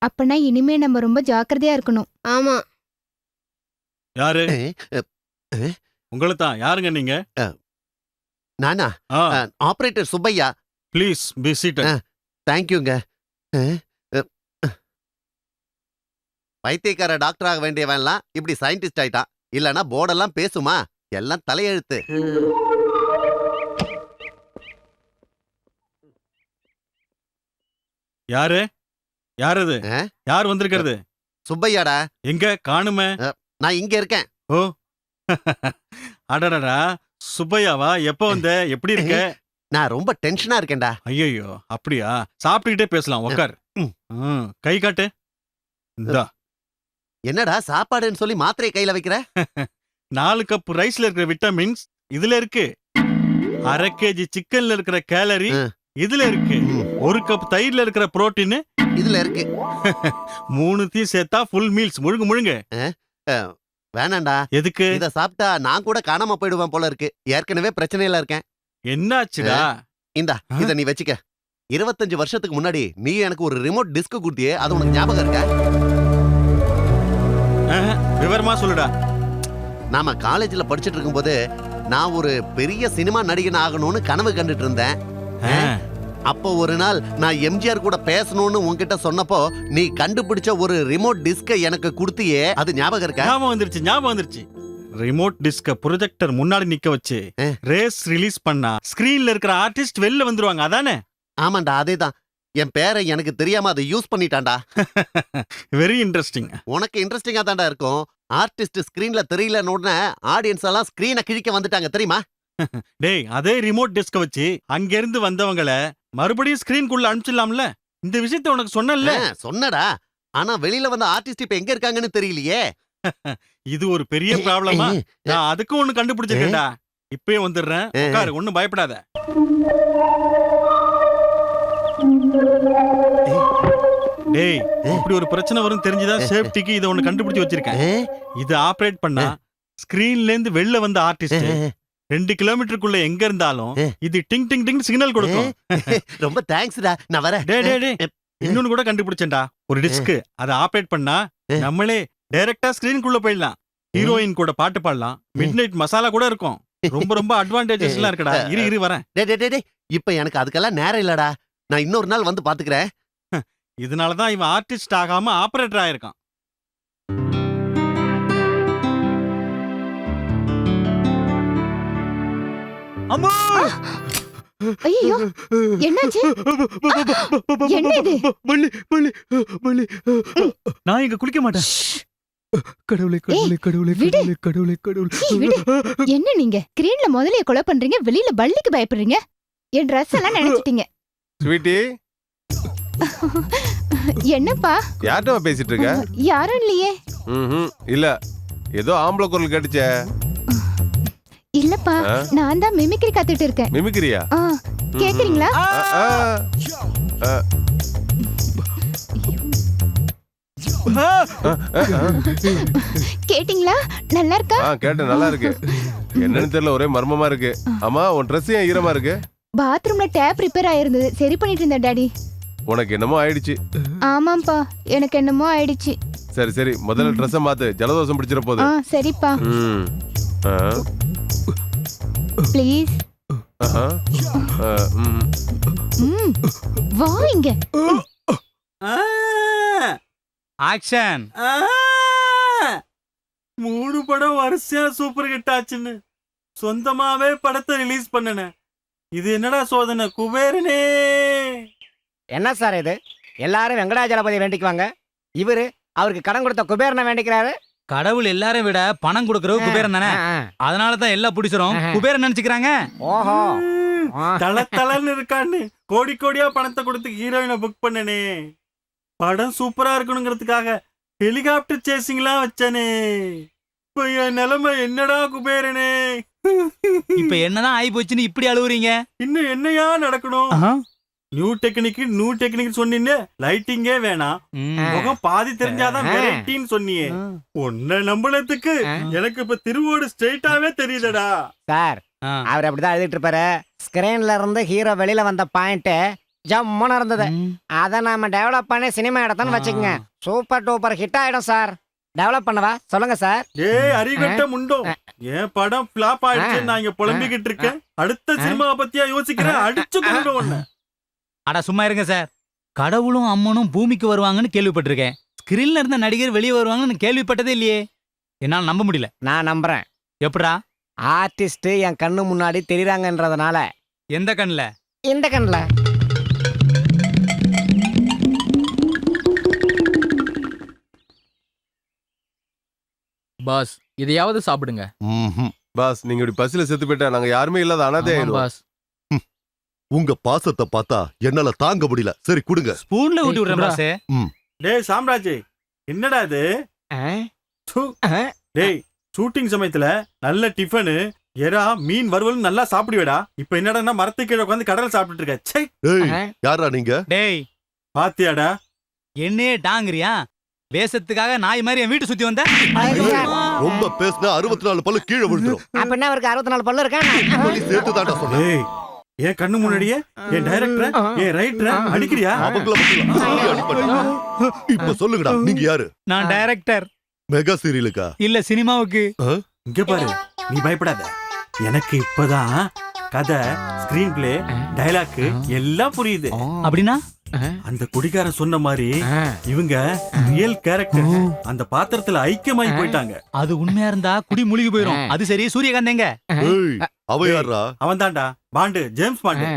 அப்பனா இனிமே நம்ம ரொம்ப ஜாக்கிரதையா இருக்கணும். ஆமா. யாரு? உங்களை தான். யாருங்க நீங்க? நானா? Operator Subbaiah. Please be seated. தேங்க்யூங்க. பைத்தியக்கார டாக்டர் ஆக வேண்டியவன்லாம் இப்படி சயின்டிஸ்ட் ஆயிட்டான். இல்லனா போர்டெல்லாம் பேசுமா? எல்லாம் தலையெழுத்து. யாரு? யாரது? யார் வந்திருக்கிறது? சுப்பையாடா. எங்க காணுமே? நான் இங்க இருக்கேன். ஓ, அடடடா, சுப்பையாவா? எப்ப வந்த? எப்படி இருக்க? நான் ரொம்ப டென்ஷனா இருக்கேன்டா. ஐயோ, அப்படியா? சாப்பிட்டுக்கிட்டே பேசலாம், உட்கார். கை காட்டு. இந்தா. என்னடா சாப்பாடுன்னு சொல்லி மாத்திரையை கையில வைக்கிற? 4 கப் ரைஸ்ல இருக்கிற விட்டமின்ஸ் இதுல இருக்கு. 1/2 kg சிக்கன்ல இருக்கிற கேலரி இதுல இருக்கு, 1 கப் தயிர்ல இருக்கிற புரோட்டீன் இதுல இருக்கு. 3த்தையும் சேர்த்தா ஃபுல் மீல்ஸ். முழுங்க. வேணாண்டா. எதுக்கு? இத சாப்பிட்டா நான் கூட காணாம போயிடுவேன் போல இருக்கு. ஏற்கனவே பிரச்சனையில இருக்கேன். என்னாச்சுடா? இந்தா இத நீ வச்சுக்க. 25 வருஷத்துக்கு முன்னாடி நீ எனக்கு ஒரு ரிமோட் டிஸ்க் கொடுத்தியே, அது உனக்கு ஞாபகம் இருக்கா? விவரமா சொல்லுடா. நாம காலேஜ்ல படிச்சிட்டு இருக்கும்போது நான் ஒரு பெரிய சினிமா நடிகன் ஆகணும்னு கனவு கண்டுட்டு இருந்தேன். அப்போ ஒரு நாள் நான் எம்ஜிஆர் கூட பேசணும்னு உன்கிட்ட சொன்னப்போ நீ கண்டுபிடிச்ச ஒரு ரிமோட் டிஸ்க எனக்கு கொடுத்தியே, அது ஞாபகம் இருக்கா? ஞாபகம் வந்துருச்சு. ரிமோட் டிஸ்க ப்ரொஜெக்டர் முன்னாடி நிக்க வச்சு ரேஸ் ரிலீஸ் பண்ணா ஸ்கிரீன்ல இருக்கிற ஆர்டிஸ்ட் வெளில வந்துருவாங்க, அதானே? ஆமாண்டா, அதேதான். என் பேரை எனக்கு தெரியாம அதை யூஸ் பண்ணிட்டான்டா. Very interesting. உனக்கு இன்ட்ரெஸ்டிங்கா தான்டா இருக்கும். ஆர்டிஸ்ட் ஸ்கிரீன்ல தெரியலன்னு உடனே ஆடியன்ஸ் எல்லாம் ஸ்கிரீனை கிழிக்க வந்துட்டாங்க தெரியுமா? டேய், அதே ரிமோட் டிஸ்க வச்சு அங்க இருந்து வந்தவங்கள மறுபடியும் ஸ்கிரீன்குள்ள அனுப்பிச்சிடலாம்ல. இந்த விஷயத்தை உனக்கு சொன்னேன்ல. சொன்னடா. ஆனா வெளியில வந்த ஆர்டிஸ்ட் இப்ப எங்க இருக்காங்கன்னு தெரியலையே. இது ஒரு பெரிய ப்ராப்ளமா? நான் அதுக்கும் ஒண்ணு கண்டுபிடிச்சிருக்கேன்டா. இப்பயே வந்துடுறேன், உட்காரு, ஒண்ணும் பயப்படாத. டேய், இப்படி ஒரு பிரச்சனை வரும் தெரிஞ்சுதான் சேஃப்டிக்கு இதை ஒண்ணு கண்டுபிடிச்சு வச்சிருக்கேன். இது ஆபரேட் பண்ணா ஸ்கிரீன்ல இருந்து வெளில வந்த ஆர்டிஸ்ட் 2 கிலோமீட்டருக்குள்ள எங்க இருந்தாலும் இது டிங் டிங் டிங் சிக்னல் கொடுக்கும். ரொம்ப தேங்க்ஸ்டா, நான் வரேன். டேய், இன்னொன்னு கூட கண்டுபிடிச்சேன்டா. ஒரு டிஸ்க் அதை ஆபரேட் பண்ணா நம்மளே டைரக்டா ஸ்கிரீனுக்குள்ள போயிடலாம். ஹீரோயின் கூட பாட்டு பாடலாம். மிட் நைட் மசாலா கூட இருக்கும். ரொம்ப அட்வான்டேஜஸ் எல்லாம் இருக்குடா. இரு வரேன். டேய், இப்ப எனக்கு அதுக்கெல்லாம் நேரம் இல்லடா. நான் இன்னொரு நாள் வந்து பாத்துக்கிறேன். இதனாலதான் இவன் ஆர்டிஸ்ட் ஆகாம ஆபரேட்டர் ஆயிருக்கான். அம்மா! ஐயோ, என்னாச்சு? என்ன இது? நான் இங்க குளிக்க மாட்டேன். கடவுளே கடவுளே கடவுளே கடவுளே கடவுளே கடவுளே. என்ன நீங்க ஸ்கிரீன்ல முதலைய கொலை பண்றீங்க, வெளியில பல்லிக்கு பயப்படுறீங்க? என் Dress எல்லாம் நினைச்சிட்டீங்க. ஸ்வீட்டி, என்னப்பா? யார்கிட்ட பேசிட்டு இருக்க? யாரும் இல்லையே. இல்ல, ஏதோ ஆம்பளை குரல் கேட்டுச்சே. இல்லப்பா, நான் தான் மிமிக்ரி கத்துட்டு இருக்கேன். மிமிக்ரியா? கேக்குறீங்களா? கேட்டிங்களா? நல்லா இருக்கா? கேட்டேன், நல்லா இருக்கு. என்னன்னு தெரியல, ஒரே மர்மமா இருக்கு. ஆமா, உன் Dress ஏன் ஈரமா இருக்கு? பாத்ரூம்ல டேப் ரிப்பேர் ஆயிருந்தது, சரி பண்ணிட்டு இருந்தேன் டாடி. உனக்கு என்னமோ ஆயிடுச்சு. ஆமாப்பா, எனக்கு என்னமோ ஆயிடுச்சு. சரி, முதல்ல Dress மாத்து, ஜலதோஷம் பிடிச்சிர போகுது. சரிப்பா. ப்ளீஸ். வா இங்க. ஆக்ஷன். 3 படம் வரிசையா சூப்பர் ஹிட் ஆச்சுன்னு சொந்தமாவே படத்தை ரிலீஸ் பண்ணன. இது என்னடா சோதனை? குபேரனே! என்ன சார் இது? எல்லாரும் வெங்கடாஜலபதி வேண்டிக்குவாங்க, இவரு அவருக்கு கடன் கொடுத்த குபேரனை வேண்டிக்கிறாரு. கடவுள் எல்லாரும் விட பணம் கொடுக்கறது குபேரன் தானே, அதனாலதான் எல்லா புடிச்சரும் குபேரன் நினைச்சுக்கிறாங்க. ஓஹோ, தளன்னு இருக்கான்னு கோடியா பணத்தை கொடுத்து ஹீரோயினை புக் பண்ணனே. படம் சூப்பரா இருக்கணுங்கிறதுக்காக ஹெலிகாப்டர் சேசிங்லாம் வச்சனே. இப்ப என் நிலைமை என்னடா குபேரனே? இப்ப என்னதான் ஆயி போச்சுன்னு இப்படி அழுவுறீங்க? இன்னும் என்னையா நடக்கணும்? நியூ டெக்னிக் சொன்னீங்க. லைட்டிங்கே வேணாம், முகம் பாதி தெரிஞ்சாதான் வெரைட்டின்னு சொன்னியே. உன்னை நம்புனதுக்கு எனக்கு இப்ப திருவோடு ஸ்ட்ரெயிட்டாவே தெரியுதடா. சார், அவர் அப்படிதான் எழுதிட்டு இருப்பாரு. ஸ்கிரீன்ல இருந்து ஹீரோ வெளியில வந்த பாயிண்ட் ஜம்முன்னு இருந்தது. அதை நாம டெவலப் பண்ணி சினிமா எடுத்தோம்னு வச்சுக்கோங்க, சூப்பர் டூப்பர் ஹிட் ஆயிடும் சார். டெவலப் பண்ணவா சொல்லுங்க சார். அறிகட்ட முண்டோ, என் படம் ஃபிளாப் ஆயிடுச்சு, நான் இங்க புலம்பிக்கிட்டு இருக்கேன். அடுத்த சினிமா பத்தியா யோசிக்கிறேன். அடிச்சு கொண்டு ஒண்ணு. அட சும்மா இருங்க சார். கடவுளும் அம்மனும் பூமிக்கு வருவாங்கன்னு கேள்விப்பட்டிருக்கேன். ஸ்கிரீன்ல இருந்த நடிகர் வெளியே வருவாங்கன்னு கேள்விப்பட்டதே இல்லையே. என்னால நம்ப முடியல. நான் நம்புறேன். எப்படா? ஆர்டிஸ்ட் என் கண்ணு முன்னாடி தெரியுறாங்கன்றதுனால. எந்த கண்ணுல? இந்த கண்ணுல. பாஸ், இதையாவது சாப்பிடுங்க. பாஸ், நீங்க இப்படி பசில செத்து போயிட்டா நாங்க யாருமே இல்லாத அனாதை ஆயிடுவோம். பாஸ், உங்க பாசத்தை பார்த்தா என்னால தாங்க முடியல. சரி குடுங்க. ஸ்பூன்ல ஊட்டி விடுறேன் பாஸ். டேய் சாம்ராஜ், என்னடா இது? டேய், ஷூட்டிங் சமயத்துல நல்ல டிஃபனு ஏடா மீன் வறுவல் நல்லா சாப்பிடுவேடா. இப்ப என்னடா மரத்து கீழே உட்காந்து கடலை சாப்பிட்டுட்டு இருக்க. ச்சே. டேய் யாரா நீங்க? டேய் பாத்தியாடா என்னே டாங்கறியா? பேசத்துக்காக நாய் மாதிரி என் வீட்டு சுத்தி வந்த. ரொம்ப பேசினா 64 பல்லு கீழே விழுந்துரும். அப்படின்னா அவருக்கு 64 பல்லு இருக்கா? நீ சேர்த்து தாண்டா சொன்ன. ஏய் என் கண்ணு முன்னாடியே என் டைரக்டர் என் ரைட்டர் அடிக்கிறியா? அவங்கள இப்ப சொல்லுங்கடா நீங்க யாரு? நான் டைரக்டர். மெகா சீரியலுக்கா? இல்ல சினிமாவுக்கு. இங்க பாரு நீ பயப்படாத. எனக்கு இப்பதான் கதை, ஸ்கிரீன் பிளே, டயலாக் எல்லாம் புரியுது. அப்படின்னா அந்த குடிகாரன் சொன்ன மாதிரி இவங்க ரியல் கேரக்டர். அந்த பாத்திரத்துல ஐக்கியமாயி போயிட்டாங்க. அது உண்மையா இருந்தா குடி முழுகி போயிரும். அது சரி, சூரியகாந்த் எங்க? அவ யாரா? அவன் தான்டா பாண்டு, ஜேம்ஸ் பாண்டு.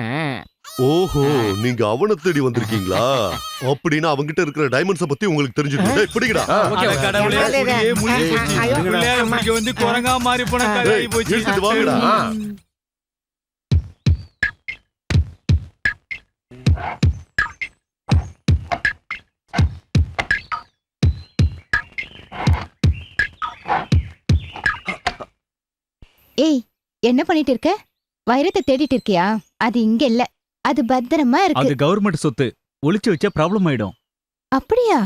ஓஹோ, நீங்க அவனை தேடி வந்திருக்கீங்களா? அப்படின்னா அவங்கிட்ட இருக்கிற டைமண்ட்ஸ பத்தி உங்களுக்கு தெரிஞ்சுட்டு பிடிக்கடா. கடவுளே, குடியே முழுகி போச்சு. பிள்ளையார முடிக்க வந்து குரங்கா மாறி போன கதை போச்சு. எடுத்துட்டு வாங்கடா. ஏய், என்ன பண்ணிட்டு இருக்க? வைரத்தை தேடிட்டு இருக்கியா? அது இங்க இல்ல, அது பத்திரமா இருக்கு. அது கவர்மெண்ட் சொத்து, ஒளிச்சு வச்சா ப்ராப்ளம் ஆயிடும். அப்படியா?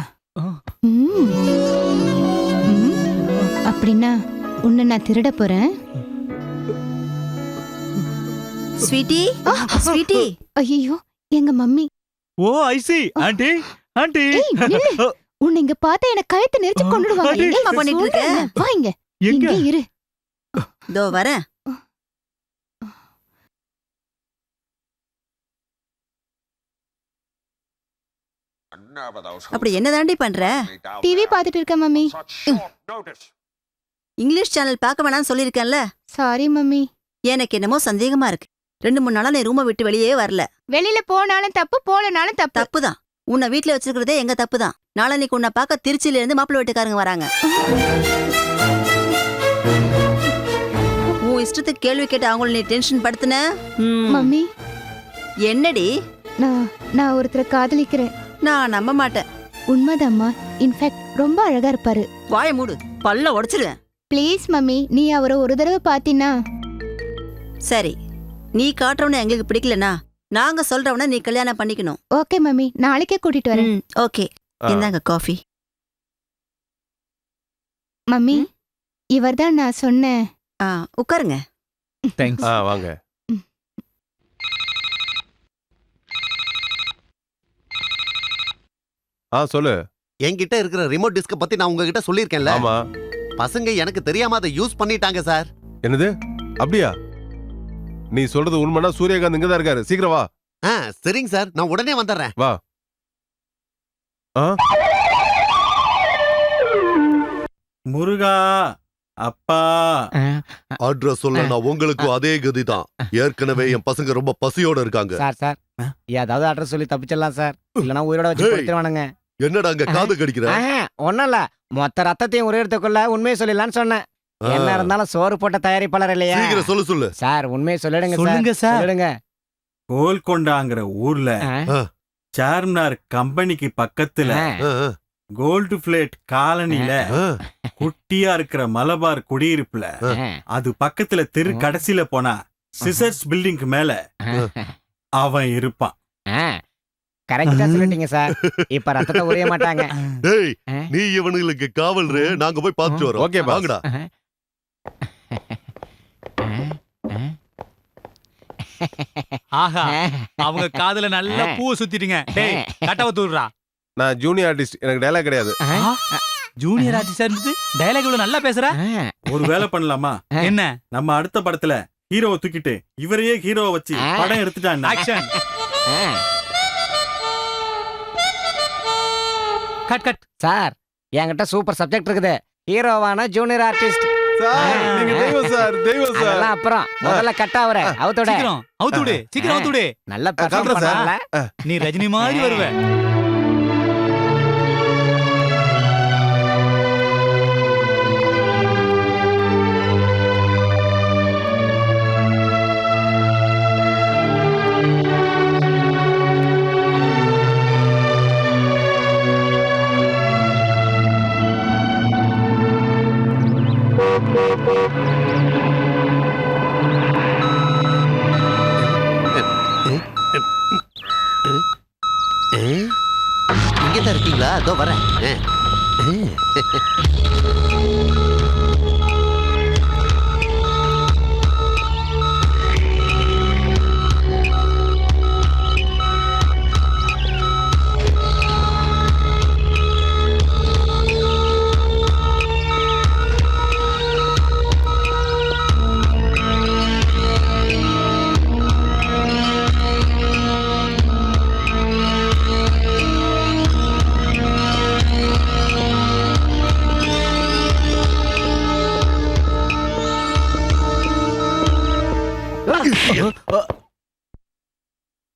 அப்படின்னா உன்னை நான் திருட போறேன். Sweetie, sweetie. ஐயோ, எங்க mummy. Oh I see. Aunty, aunty. உன்னை இங்க பார்த்தா எனக்கு கழுத்தை நெரிச்சு கொண்டுடுவாங்க. என்னம்மா பண்ணிட்டு இருக்க? வா இங்க. இங்க இரு. தோ வரேன். அப்படி என்ன தாண்டி பண்ற? டிவி பார்த்துட்டு இருக்க மம்மி. இங்கிலீஷ் சேனல் பார்க்க வேணாம்னு சொல்லிருக்கேன்ல. Sorry mummy. எனக்கு என்னமோ சந்தேகமா இருக்கு. 2-3 நாளா நீ ரூமை விட்டு வெளியே வரல. வெளியில போனாலும் தப்பு, போலனாலும் தப்பு. தப்புதான். உன்னை வீட்டுல வச்சிருக்கிறதே எங்க தப்பு தான். நாளைக்கு உன்னை பார்க்க திருச்சியில இருந்து மாப்பிள்ளை வீட்டுக்காரங்க வராங்க. உன் இஷ்டத்துக்கு கேள்வி கேட்டு அவங்கள நீ டென்ஷன் படுத்துன. மம்மி, என்னடி? நான் ஒருத்தரை காதலிக்கிறேன். நான் நம்ப மாட்டேன். உண்மைதாம்மா. இன்ஃபேக்ட் ரொம்ப அழகா இருப்பாரு. வாய மூடு, பல்ல உடைச்சிருவேன். ப்ளீஸ் மம்மி, நீ அவரை ஒரு தடவை பாத்தீனா. சரி, நீ காட்டுறவன எங்களுக்கு பிடிக்கலனா நாங்க சொல்றவன நீ கல்யாணம் பண்ணிக்கணும். ஓகே மம்மி, நாளைக்கே கூட்டிட்டு வரேன். ஓகே, இந்தாங்க காஃபி. மம்மி, இவர்தான் நான் சொன்னேன். உட்காருங்க. தேங்க்ஸ். வாங்க. சொல்லு. என்கிட்ட இருக்கிற ரிமோட் டிஸ்க பத்தி நான் உங்ககிட்ட சொல்லிருக்கேன்ல. ஆமா. பசங்க எனக்கு தெரியாம அதை யூஸ் பண்ணிட்டாங்க சார். என்னது? அப்படியா? நீ சொல்றது உண்மைனா சூரியகாந்த் இங்க தான் இருக்காரு. சீக்கிரம் வா. சரிங்க சார், நான் உடனே வந்துடுறேன். வா. முருகா அப்பா. அட்ரஸ் சொல்ல நான் உங்களுக்கு அதே கதிதான். ஏற்கனவே என் பசங்க ரொம்ப பசியோட இருக்காங்க. சார் சார், ஏதாவது அட்ரஸ் சொல்லி தப்பிச்சிடலாம் சார். இல்லனா உயிரோட வச்சு கொடுத்துருவானுங்க. என்னடா அங்க காது கடிக்கிற? ஒண்ணும் இல்ல, மொத்த ரத்தத்தையும் உரையறதுக்குள்ள உண்மையை சொல்லிடலான்னு சொன்னேன். என்ன இருந்தாலும் சோறு போட்ட தயாரிப்பாளர் இல்லையா? சீக்கிரம் சொல்லு சார், உண்மையை சொல்லிடுங்க. சொல்லுங்க சார். சொல்லுங்க. கோல்கொண்டாங்கிற ஊர்ல சார்மினார் கம்பெனிக்கு பக்கத்துல கோல்டு பிளேட் காலனில குட்டியா இருக்கிற மலபார் குடியிருப்புல அது பக்கத்துல தெரு கடைசியில போனா சிசர்ஸ் பில்டிங் மேல அவன் இருப்பான். கரெக்டா சொல்லிட்டீங்க சார். இப்ப ரத்தத்தை உரிய மாட்டாங்க. டேய், நீ இவனுங்களுக்கு காவல்ரு, நாங்க போய் பார்த்துட்டு வரோம். ஓகே, வாங்கடா. ஆஹா, அவங்க காதுல நல்ல பூ சுத்திட்டீங்க. டேய், கட்டவ தூர்றா. நான் ஜூனியர் ஆர்டிஸ்ட், எனக்கு டயலாக் கிடையாது. ஜூனியர் ஆர்டிஸ்ட் இருந்து டயலாக் இவ்வளவு நல்லா பேசுற. ஒரு வேலை பண்ணலாமா? என்ன? நம்ம அடுத்த படத்துல ஹீரோவை தூக்கிட்டு இவரையே ஹீரோவை வச்சு படம் எடுத்துட்டான். ஆக்ஷன். Cut cut. சார், என்கிட்ட சூப்பர் சப்ஜெக்ட் இருக்குது. ஹீரோவான ஜூனியர் ஆர்டிஸ்ட். நீங்க தெய்வம் சார், தெய்வம் சார். அதெல்லாம் அப்புறம், முதல்ல கட் ஆவற அவுத்தோட. சீக்கிரம் அவுத்துடு, சீக்கிரம் அவுத்துடு. நல்ல பெர்ஃபார்ம் பண்ணல. நீ ரஜினி மாதிரி வருவே. இங்கே தான் இருக்கீங்களா? அதோ வரேன்.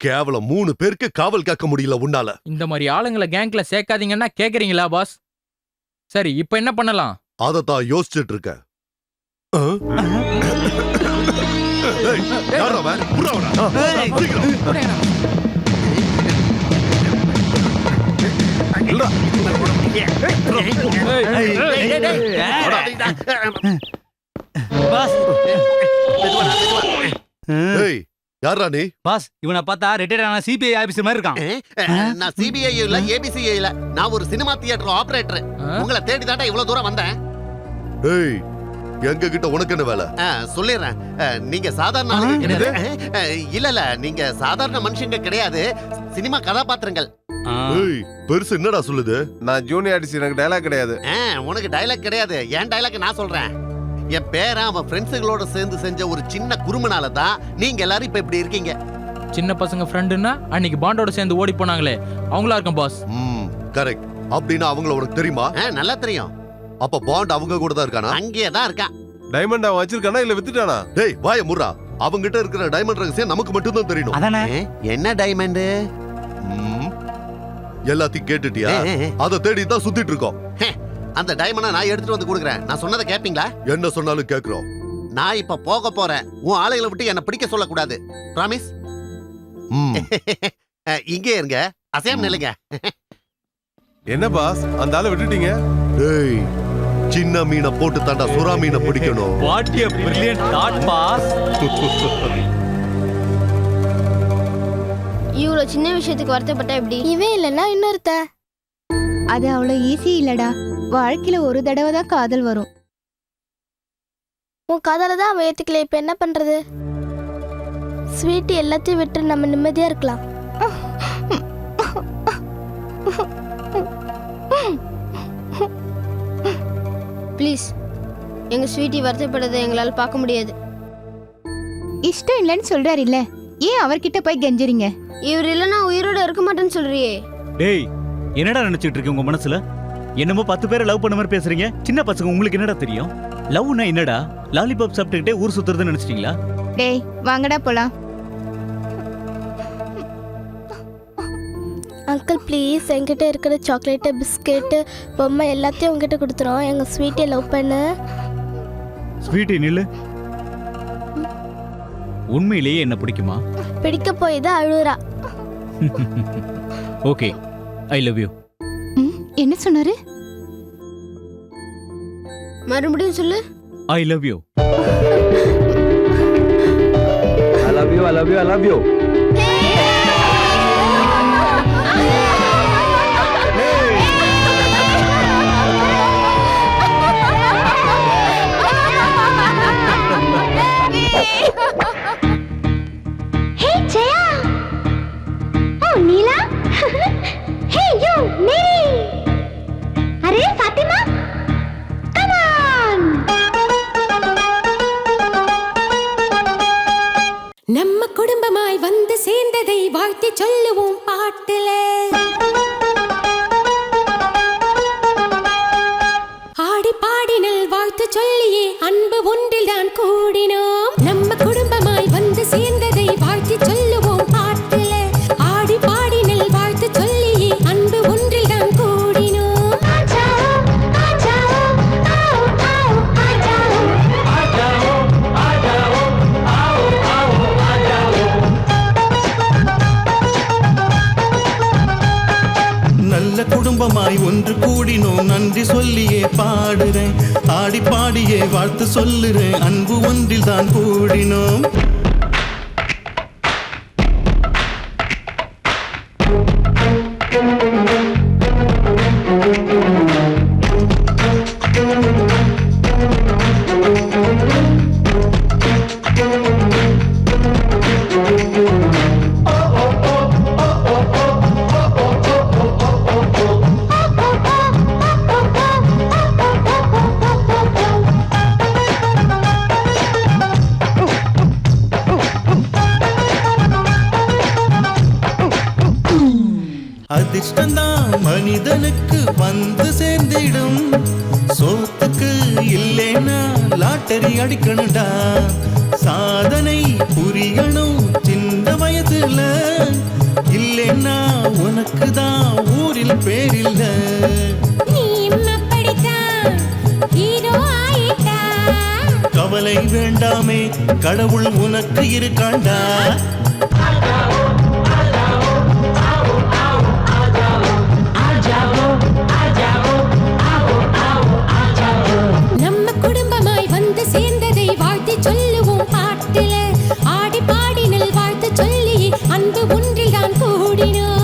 கேவலம் 3 பேருக்கு காவல் காக்க முடியல உன்னால. இந்த மாதிரி ஆளுங்களை கேங்க்ல சேர்க்காதீங்கன்னா கேக்குறீங்களா பாஸ்? சரி இப்போ என்ன பண்ணலாம்? அதத்தான் யோசிச்சுட்டு இருக்கேன். யாரா நீ? பாஸ், இவனை பார்த்தா ரிட்டையர்ட் ஆன சிபிஐ ஆபீசர் மாதிரி இருக்கான். நான் சிபிஐ இல்ல, ஏபிசிஐ இல்ல, நான் ஒரு சினிமா தியேட்டர் ஆபரேட்டர். உங்களை தேடி தாண்டா இவ்வளவு தூரம் வந்தேன். ஏய், எங்க கிட்ட உனக்கு என்ன வேலை? சொல்லிடுறேன். நீங்க சாதாரண ஆளுங்க கிடையாது. இல்ல நீங்க சாதாரண மனுஷங்க கிடையாது, சினிமா கதாபாத்திரங்கள். ஏய், பெருசு என்னடா சொல்லுது? நான் ஜூனியர் ஆர்டிஸ்ட், எனக்கு டயலாக் கிடையாது. உனக்கு டயலாக் கிடையாது, என் டயலாக் நான் சொல்றேன். என் பேரன் அவன் ஃப்ரெண்ட்ஸுகளோட சேர்ந்து செஞ்ச ஒரு சின்ன குறும்புனால தான் நீங்க எல்லாரும் இப்ப இப்படி இருக்கீங்க. சின்ன பசங்க ஃப்ரெண்டுன்னா அன்னைக்கு பாண்டோட சேர்ந்து ஓடி போனாங்களே, அவங்களா இருக்கும் பாஸ். கரெக்ட். அப்படின்னா அவங்கள உனக்கு தெரியுமா? நல்லா தெரியும். அப்ப பாண்ட் அவங்க கூட தான் இருக்கானா? அங்கேயே தான் இருக்கான். டைமண்ட் அவன் வச்சிருக்கானா இல்ல வித்துட்டானா? டேய் வாய முறா, அவங்க கிட்ட இருக்கிற டைமண்ட் ரகசியம் நமக்கு மட்டும் தான் தெரியணும். அதானே? என்ன டைமண்ட்? எல்லாத்தையும் கேட்டுட்டியா? அத தேடி தான் சுத்திட்டு இருக்கோம். அந்த டைமண்டை நான் எடுத்துட்டு வந்து கொடுக்குறேன். நான் சொன்னதை கேப்பீங்களா? என்ன சொன்னாலும் கேக்குறோம். நான் இப்ப போக போறேன். உன் ஆளுகளை விட்டு என்ன பிடிக்க சொல்லக்கூடாது. பிராமிஸ்? இங்கே இருங்க, அசையாம நில்லுங்க. என்ன பாஸ், அந்த ஆளை விட்டுட்டீங்க? டேய், சின்ன மீனை போட்டு தாண்டா சுறா மீனை பிடிக்கணும். What a brilliant thought boss. இவ்வளோ சின்ன விஷயத்துக்கு வருத்தப்பட்டா எப்படி? இவன் இல்லைன்னா இன்னொருத்த. அது அவ்வளோ ஈஸி இல்லடா. வாழ்க்கையில ஒரு தடவை தான் காதல் வரும். உன் காதலை தான் அவன் ஏத்துக்கல. இப்ப என்ன பண்றது? ஸ்வீட் எல்லாத்தையும் விட்டு நம்ம நிம்மதியா இருக்கலாம். ப்ளீஸ், எங்க ஸ்வீட்டி வருத்தப்படுறதை எங்களால் பார்க்க முடியாது. இஷ்டம் இல்லைன்னு சொல்றாரு இல்ல, ஏன் அவர்கிட்ட போய் கெஞ்சுறீங்க? இவர் இல்லைன்னா உயிரோட இருக்க மாட்டேன்னு சொல்றியே. டேய், என்னடா நினைச்சிட்டு இருக்கு உங்க மனசுல? என்னமோ 10 பேரை லவ் பண்ண மாதிரி பேசுறீங்க. சின்ன பசங்க உங்களுக்கு என்னடா தெரியும்? லவ்னா என்னடா? லாலிபாப் சாப்பிட்டுக்கிட்டே ஊர் சுத்துறதுன்னு நினைச்சிட்டீங்களா? டேய் வாங்கடா போலாம். அங்கிள் ப்ளீஸ், என்கிட்ட இருக்கிற சாக்லேட்டு, பிஸ்கெட்டு, பொம்மை எல்லாத்தையும் உங்ககிட்ட கொடுத்துறோம். எங்க ஸ்வீட்டை லவ் பண்ணு. ஸ்வீட்டி நில்லு. உண்மையிலேயே என்ன பிடிக்குமா? பிடிக்க போய் தான் அழுறா. Okay, I love you. என்ன சொன்னாரு? மறுபடியும் சொல்லு. I love you. I love you, I love you, I love you. Hey Jaya! Oh Neela! Hey you, Neri! Arey Fatima! Come on! நம்ம குடும்பமாய் வந்து சேர்ந்ததை வாழ்த்தி சொல்லுவோம் பாட்டுல. ஆடி பாடினல் வாழ்த்து சொல்லியே அன்பு ஒன்றில் தான் கூடினோம். நம்ம குடும்பமாய் வந்து சேர்ந்ததை வாழ்த்தி சொல்லுவோம் பாட்டுல. ஆடி பாடினல் வாழ்த்து சொல்லியே அன்பு ஒன்றில் தான் கூடினோம். நல்ல குடும்பமாய் ஒன்று கூடினோம், நன்றி சொல்லியே பாடுறேன். ஆடி பாடியே வாழ்த்து சொல்லுறேன், அன்பு ஒன்றில் தான் கூடினோம். அதிர்ஷ்டம்தான் மனிதனுக்கு வந்து சேர்ந்திடும். சோத்துக்கு இல்லைன்னா லாட்டரி அடிக்கணும்டா. சாதனை புரியணும் சின்ன வயதுல, இல்லைன்னா உனக்கு தான் ஊரில் பேரில்ல. கவலை வேண்டாமே, கடவுள் உனக்கு இருக்காண்டா. நம்ம குடும்பமாய் வந்து சேர்ந்ததை வாழ்த்து சொல்லுவோம் பாட்டில. ஆடி பாடினல் வாழ்த்து சொல்லி அன்பு ஒன்றில் தான் கூடினோம்.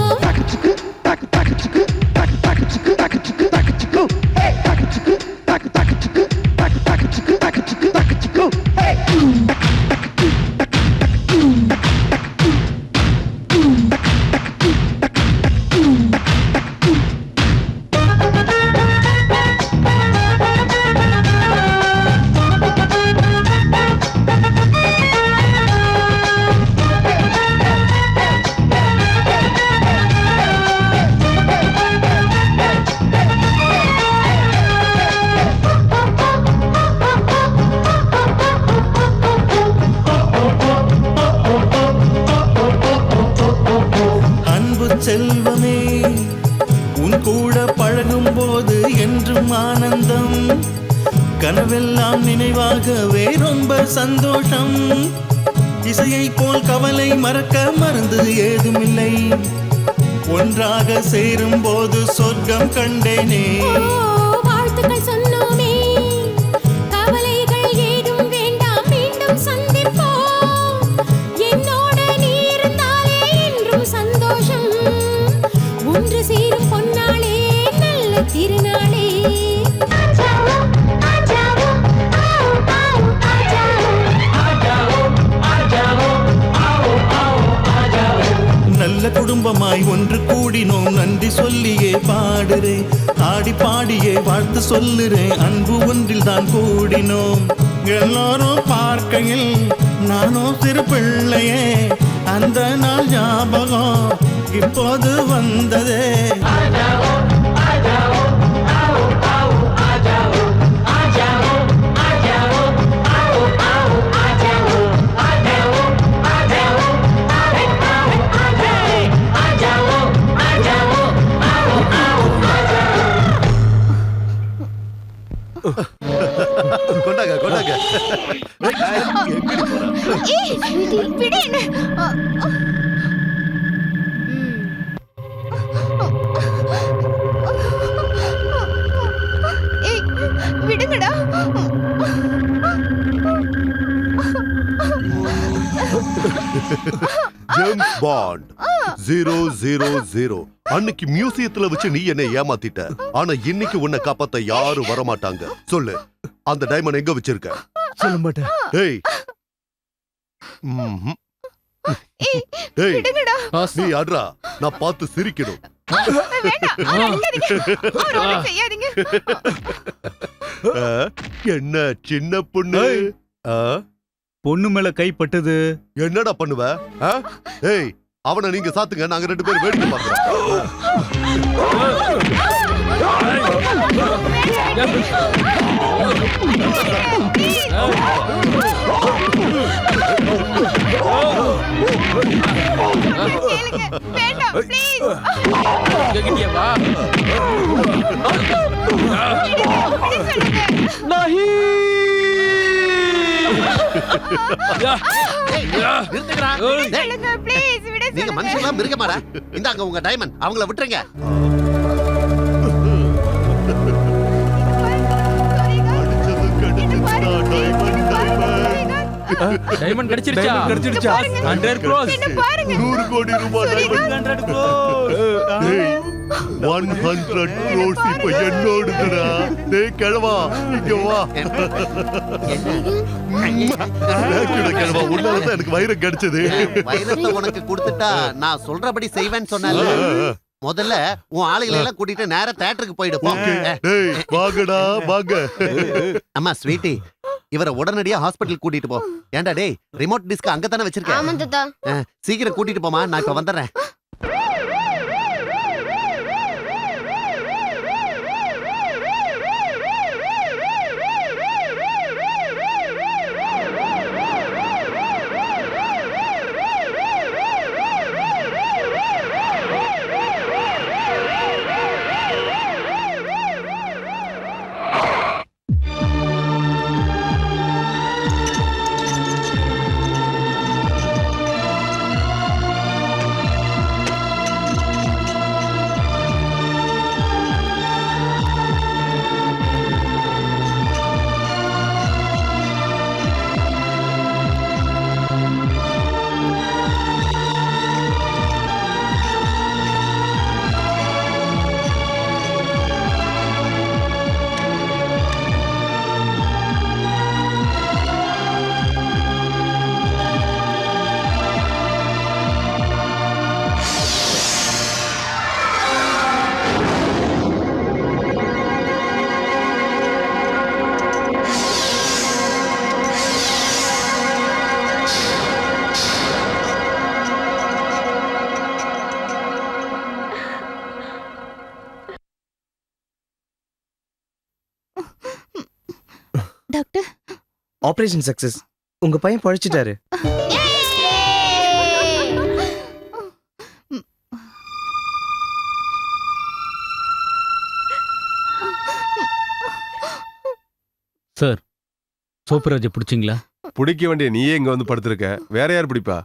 செல்வமே, உன் கூட பழகும் போது என்றும் ஆனந்தம். கனவெல்லாம் நினைவாகவே ரொம்ப சந்தோஷம். இசையை போல் கவலை மறக்க மருந்து ஏதுமில்லை. ஒன்றாக சேரும் போது சொர்க்கம் கண்டேனே. வாழ்த்துக்கள் சொன்னோமே, கவலைகள் ஏதும் வேண்டாம், மீண்டும் சந்திப்போம். என்னோட நீ இருந்தாலே என்றும் சந்தோஷம். ஒன்று சேரும் பொன்னாளே, நல்ல திருநாளே. நல்ல குடும்பமாய் ஒன்று கூடினோம், நன்றி சொல்லியே பாடுறேன். ஆடி பாடியே வாழ்த்து சொல்லுறேன், அன்பு ஒன்றில் தான் கூடினோம். எல்லாரும் பார்க்கையில் நானும் சிறு பிள்ளையே, அந்த நாள் ஞாபகம் இப்போது வந்ததே. கொண்டாங்க கொண்டாங்க. விடுங்கடா. James Bond 000. அன்னைக்கு மியூசியத்துல வச்சு நீ என்னை ஏமாத்திட்ட. ஆனா இன்னைக்கு உன்னை காப்பாத்த யாரும் வரமாட்டாங்க. சொல்லு, அந்த டைமண்ட் எங்க வச்சிருக்க? சொல்ல மாட்டேன். டேய் டேய், நீ அட்ரா, நான் பார்த்து சிரிக்கணும். என்ன சின்ன பொண்ணு, பொண்ணு மேல கைப்பட்டது என்னடா பண்ணுவ? ஏய், அவனை நீங்க சாத்துங்க, நாங்க 2 பேரும் வேடிக்கை பார்க்கிறோம். நீங்க மனுஷன்லாம் மிருகமாடா. இந்தாங்க உங்க டைமண்ட், அவங்கள விட்டுருங்க. டைமண்ட் கிடைச்சிருச்சா? 100 crores. 100 கோடி ரூபாய் டைமண்ட். 100 crores. 100 crores இப்ப என்னோடுதுடா. டேய் கிழவா, இங்க வா. கிழவா, உன்னாலதான் எனக்கு வைரம் கிடைச்சது. வைரத்தை உனக்கு கொடுத்துட்டா நான் சொல்றபடி செய்வேன்னு சொன்னால. முதல்ல உன் ஆளுகளை எல்லாம் கூட்டிட்டு நேரா தியேட்டருக்கு போயிடுப்போம். டேய் வாங்கடா வாங்க. அம்மா ஸ்வீட்டி, இவரை உடனடியா ஹாஸ்பிடல் கூட்டிட்டு போ. ஏண்டா டேய், ரிமோட் டிஸ்க் அங்க தானே வச்சிருக்கேன். சீக்கிரம் கூட்டிட்டு போமா, நான் இப்ப வந்துடுறேன். Operation success. உங்க பையன் பழிச்சிட்டாரு. சார், சோப்புராஜை பிடிச்சிங்களா? பிடிக்க வேண்டிய நீயே இங்க வந்து படுத்திருக்க, வேற யார் பிடிப்பா?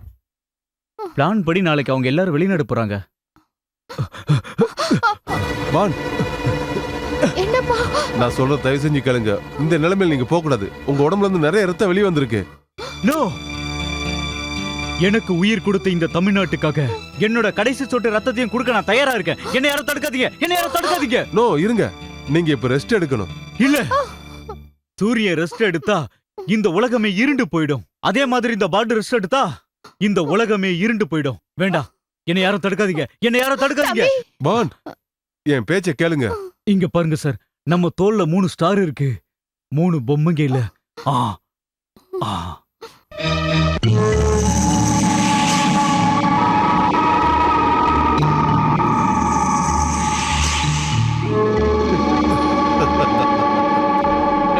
பிளான் படி நாளைக்கு அவங்க எல்லாரும் வெளிநாடு போறாங்க. பான், என்னப்பா? நான் சொல்ற தயவு செஞ்சு கேளுங்க. இந்த நிலைமையில நீங்க போக கூடாது. உங்க உடம்புல இருந்து நிறைய ரத்தம் வெளியே வந்திருக்கு. நோ, எனக்கு உயிர் கொடுத்த இந்த தமிழ்நாட்டுக்காக என்னோட கடைசி சொட்டு ரத்தத்தையும் கொடுக்க நான் தயாரா இருக்கேன். என்ன யாரும் தடுக்காதீங்க, என்ன யாரும் தடுக்காதீங்க. நோ, இருங்க. நீங்க இப்ப ரெஸ்ட் எடுக்கணும். இல்ல, சூரிய ரெஸ்ட் எடுத்தா இந்த உலகமே இருண்டு போயிடும். அதே மாதிரி இந்த பாட்டு ரெஸ்ட் எடுத்தா இந்த உலகமே இருண்டு போயிடும். வேண்டாம், என்ன யாரும் தடுக்காதீங்க, என்ன யாரும் தடுக்காதீங்க. பான், என் பேச்ச கேளுங்க. இங்க பாருங்க சார், நம்ம தோல்ல 3 ஸ்டார் இருக்கு, 3 பொம்மைங்க இல்ல. ஆ ஆ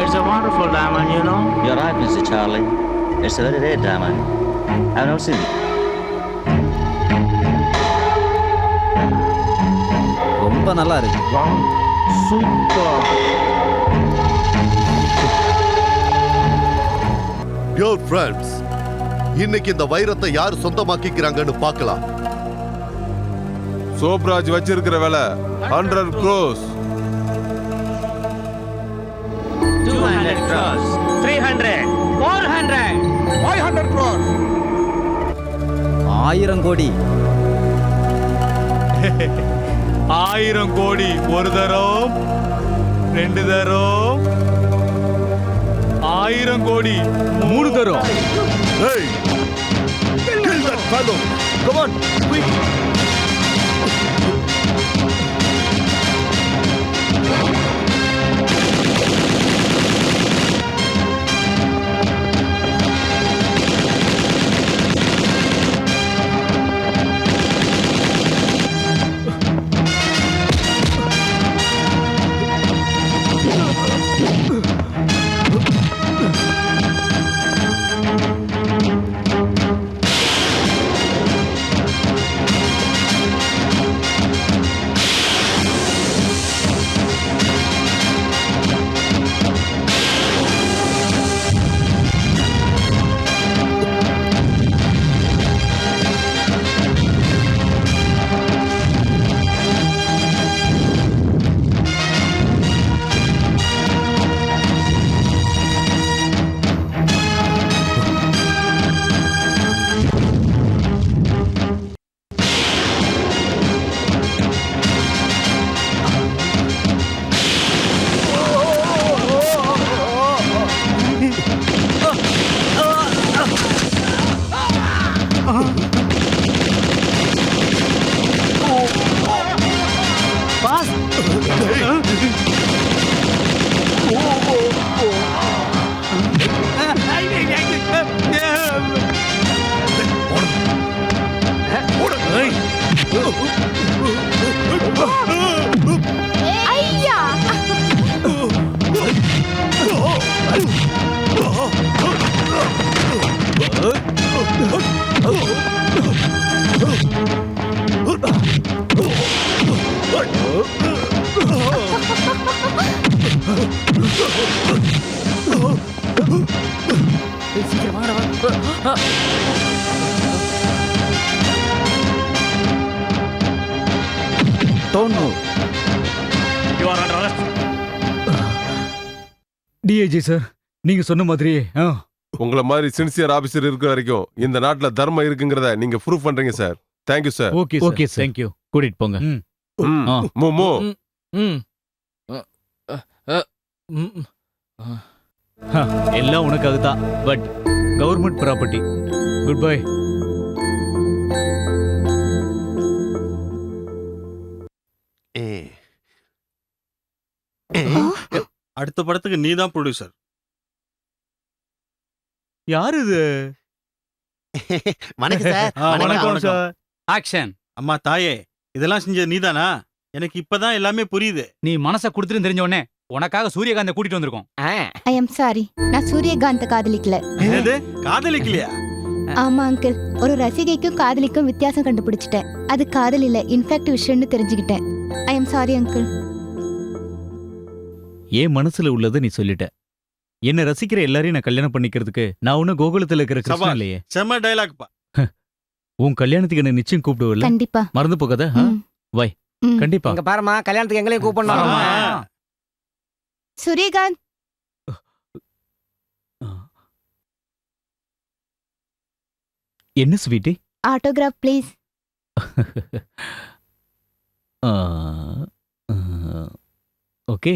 It's a wonderful diamond, you know. You're right, Mr. Charlie. It's a very rare diamond. I've never seen it. ரொம்ப நல்லா இருக்கு. Super. Dear friends, இன்னைக்கு இந்த வைரத்தை யார் சொந்தமாக்கிக்கிறாங்கன்னு பார்க்கலாம். சோப்ராஜ் வச்சிருக்கிற விலை 100 crores. 200 crores. 300. 400. 500 crores. 1000 கோடி. 1000 கோடி. ஒரு தரம், 2 தரம், 1000 கோடி 3 தரம். Hey! Kill that fellow! Come on, quick! Don't move. You are under arrest. DIG sir, நீங்க சொன்ன மாதிரியே உங்களை மாதிரி சின்சியர் ஆபீசர் இருக்கிற வரைக்கும் இந்த நாட்டுல தர்மம் இருக்குங்கிறத நீங்க ப்ரூவ் பண்றீங்க sir. Thank you sir. Okay okay sir, thank you. கூட்டிட்டு போங்க. மூ எல்லாம் உனக்காக தான், but government property. Good bye. அடுத்த படத்துக்கு நீ தான் ப்ரொடியூசர். யார் இது? வணக்கம் சார். வணக்கம் சார். ஆக்ஷன். அம்மா தாயே, இதெல்லாம் செஞ்சது நீதானா? எனக்கு இப்பதான் எல்லாமே புரியுது. நீ மனசை கொடுத்துட்டு தெரிஞ்ச உடனே உனக்காக சூரியகாந்த கூட்டிட்டு வந்திருக்கோம். ஐ எம் சாரி, நான் சூரியகாந்த காதலிக்கல. என்னது காதலிக்கலையா? ஆமா அங்கிள், ஒரு ரசிகைக்கும் காதலிக்கும் வித்தியாசம் கண்டுபிடிச்சிட்டேன். அது காதல் இல்ல, இன்ஃபேக்ட் விஷயம்னு தெரிஞ்சுக்கிட்டேன். I am sorry uncle. ஏன் மனசுல உள்ளதை நீ சொல்லிட்ட. என்ன ரசிக்கிற எல்லாரையும் நான் கல்யாணம் பண்ணிக்கிறதுக்கு நான் ஒன்னும் கோகுலத்துல இருக்கிற கிருஷ்ணன் இல்லையே. செம்ம டைலாக் பா. உன் கல்யாணத்துக்கு என்ன நிச்சயம் கூப்பிடுவல? கண்டிப்பா. மறந்து போகாத. வை. கண்டிப்பா. இங்க பாருமா, கல்யாணத்துக்கு எங்களையும் கூப்பிடணும். சூரியகாந்த், என்ன ஸ்வீட்டி? Autograph please. ஓகே.